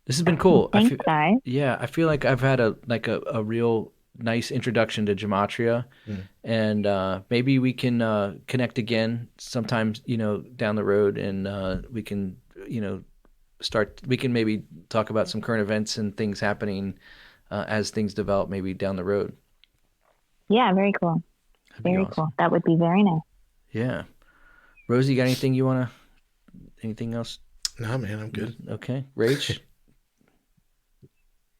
this has been cool. Thanks, guys. Yeah, I feel like I've had a real nice introduction to Gematria, and maybe we can connect again sometimes, down the road, and we can, we can maybe talk about some current events and things happening as things develop maybe down the road. Yeah, very cool. That'd be Very awesome. cool. That would be very nice. Yeah. Rosie, you got anything else? No, man, I'm good. Okay. Rach?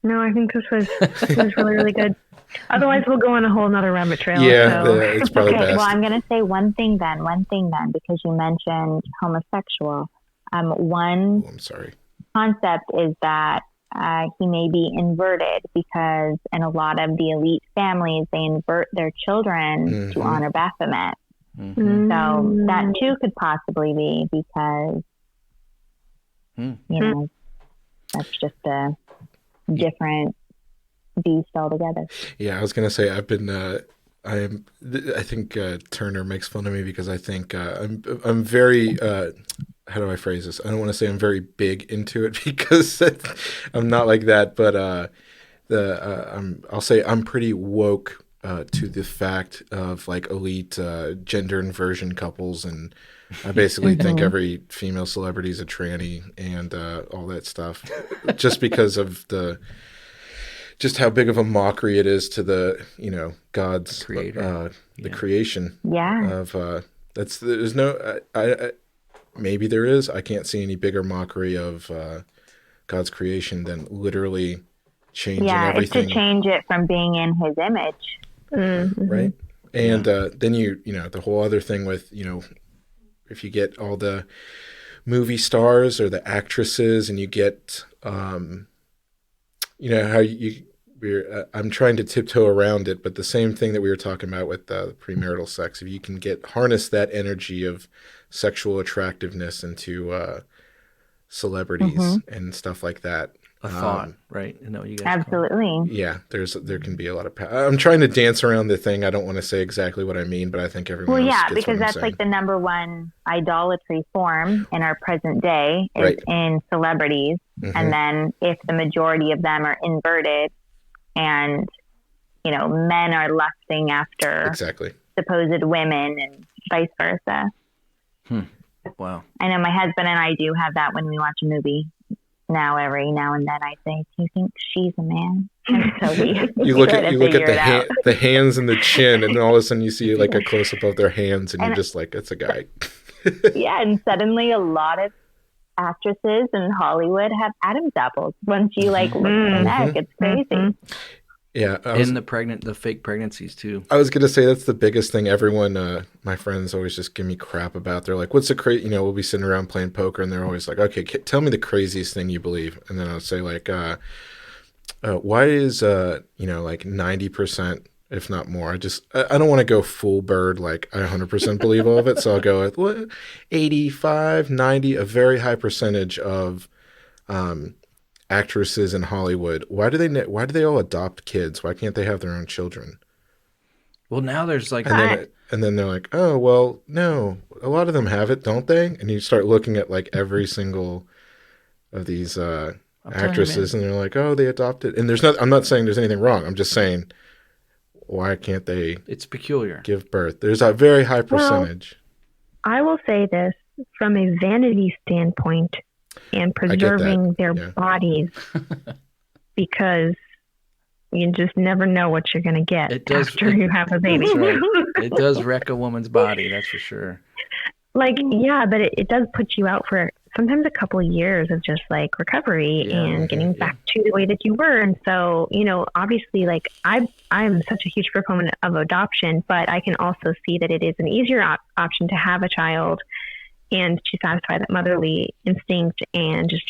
No, I think this was really, really good. Otherwise, we'll go on a whole nother rabbit trail. Yeah, so. it's probably Okay, best. well, I'm going to say one thing then, because you mentioned homosexual. One I'm sorry. concept is that he may be inverted because in a lot of the elite families, they invert their children to honor Baphomet. Mm-hmm. So that too could possibly be because, you know, that's just a different beast altogether. Yeah, I was gonna say I've been. I think Turner makes fun of me because I think I'm very. How do I phrase this? I don't want to say I'm very big into it because I'm not like that, but I'll say I'm pretty woke to the fact of like elite gender inversion couples, and I basically think every female celebrity is a tranny and all that stuff, just because of just how big of a mockery it is to the God's Creator. the creation. Yeah. Of there's no I maybe there is. I can't see any bigger mockery of God's creation than literally changing everything. It's to change it from being in His image. Mm-hmm. Right. And then the whole other thing with if you get all the movie stars or the actresses and you get how I'm trying to tiptoe around it, but the same thing that we were talking about with premarital sex, if you can harness that energy of sexual attractiveness into celebrities and stuff like that. A thought, right? You know, you guys Absolutely. Yeah, there can be a lot of I'm trying to dance around the thing. I don't want to say exactly what I mean, but I think everyone else gets because what I'm that's saying. like the number one idolatry form in our present day is in celebrities. And then if the majority of them are inverted and men are lusting after supposed women and vice versa. Wow. I know my husband and I do have that when we watch a movie. Every now and then I say, do you think she's a man? And so you look at the hands and the chin, and then all of a sudden you see like a close up of their hands, and you're just like, it's a guy. Yeah, and suddenly a lot of actresses in Hollywood have Adam's apples. Once you look at the neck, it's crazy. Yeah, and the fake pregnancies too. I was gonna say that's the biggest thing. Everyone, my friends always just give me crap about. They're like, "What's the crazy?" We'll be sitting around playing poker, and they're always like, "Okay, tell me the craziest thing you believe." And then I'll say like, "Why is like 90%, if not more?" I don't want to go full bird like I 100% believe all of it. So I'll go with 85, 90, a very high percentage of actresses in Hollywood. Why do they all adopt kids? Why can't they have their own children? Well, now there's like and then they're like, oh well, no, a lot of them have it, don't they? And you start looking at like every single of these actresses, and they're like, oh, they adopted. And I'm not saying there's anything wrong. I'm just saying, why can't they? It's peculiar. Give birth. There's a very high percentage. Well, I will say this from a vanity standpoint. And preserving their bodies because you just never know what you're going to get after you have a baby. Right. It does wreck a woman's body, that's for sure. But it does put you out for sometimes a couple of years of just like recovery and getting back to the way that you were. And so, obviously like I'm such a huge proponent of adoption, but I can also see that it is an easier option to have a child and to satisfy that motherly instinct and just,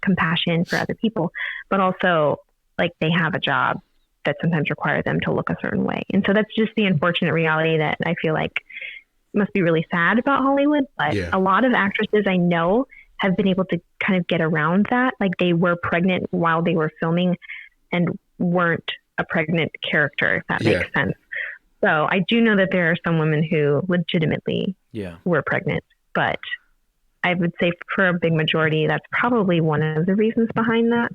compassion for other people. But also, like, they have a job that sometimes requires them to look a certain way. And so that's just the unfortunate reality that I feel like must be really sad about Hollywood. But a lot of actresses I know have been able to kind of get around that. Like, they were pregnant while they were filming and weren't a pregnant character, if that makes sense. So I do know that there are some women who legitimately were pregnant. But I would say for a big majority, that's probably one of the reasons behind that.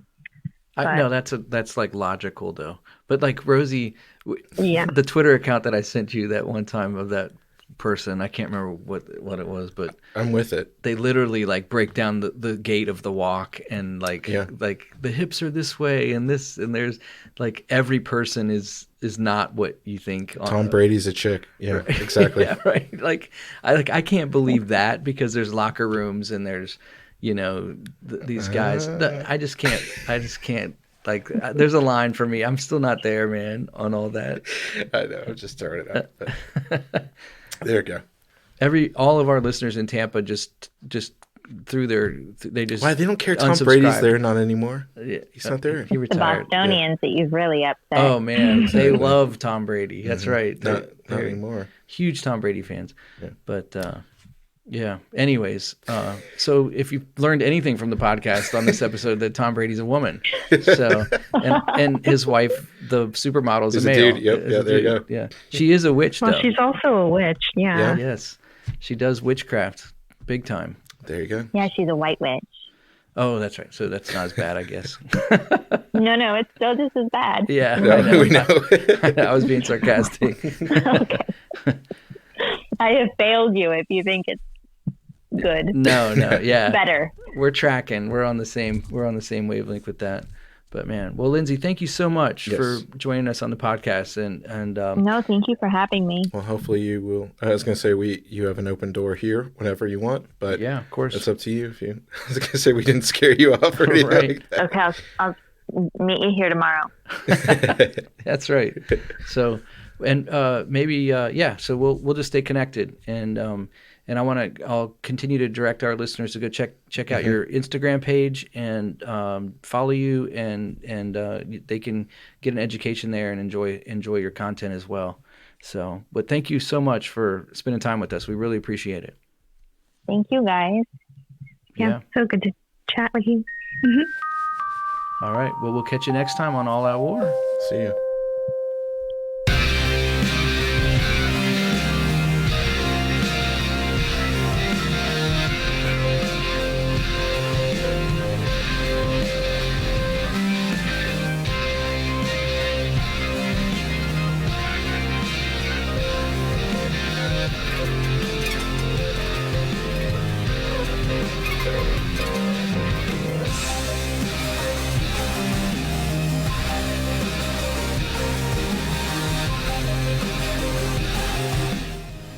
No, that's like logical though. But like Rosie, the Twitter account that I sent you that one time of that person. I can't remember what it was, but I'm with it. they literally like break down the gait of the walk and like the hips are this way and this and there's like every person is not what you think. Tom Brady's a chick. Yeah, right. exactly. Yeah, right. Like I can't believe that because there's locker rooms and there's these guys. I just can't. Like, there's a line for me. I'm still not there, man, on all that. I know. I'm just throwing it out. But there you go. All of our listeners in Tampa just they just why they don't care. Tom unsubscribed. Brady's there, not anymore. Yeah, He's not there. He The retired. Bostonians that you've really upset. Oh man, they Exactly. love Tom Brady. That's right. Not They're anymore. huge Tom Brady fans. Yeah. But yeah. Anyways, so if you've learned anything from the podcast on this episode, that Tom Brady's a woman. So and his wife, the supermodel, is He's a a male. dude. Yep. Yeah. There you go. Yeah, she is a witch. Well, though. she's also a witch. Yeah. Yes, she does witchcraft, big time. There you go. Yeah, she's a white witch. Oh, that's right. So that's not as bad, I guess. No, it's still just as bad. Yeah, No, I know. we know. I was being sarcastic. Okay. I have failed you if you think it's good. No, yeah. Better. We're tracking. We're on the same wavelength with that. But man, well, Lindsey, thank you so much for joining us on the podcast. And No, thank you for having me. Well, hopefully you will. I was going to say you have an open door here whenever you want, but yeah, of course, it's up to you. I was going to say we didn't scare you off or anything Right. like that. Okay, I'll meet you here tomorrow. That's right. So, and maybe so we'll just stay connected, and I'll continue to direct our listeners to go check out your Instagram page and follow you, and they can get an education there and enjoy your content as well. So, but thank you so much for spending time with us. We really appreciate it. Thank you, guys. Yeah. So good to chat with you. All right. Well, we'll catch you next time on All Out War. See ya.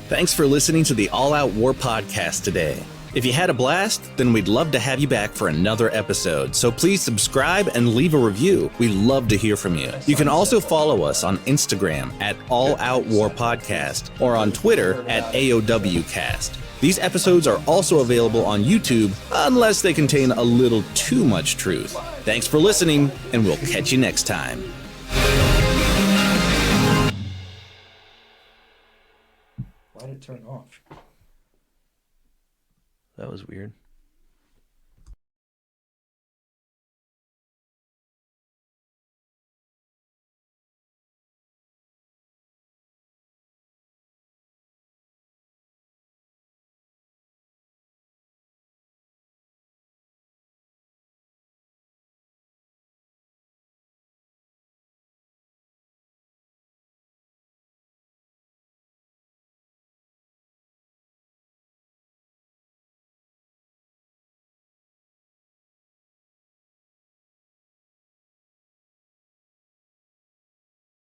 Thanks for listening to the All Out War podcast today. If you had a blast, then we'd love to have you back for another episode. So please subscribe and leave a review. We love to hear from you. You can also follow us on Instagram at All Out War Podcast or on Twitter at AOWcast. These episodes are also available on YouTube unless they contain a little too much truth. Thanks for listening, and we'll catch you next time. Why did it turn off? That was weird.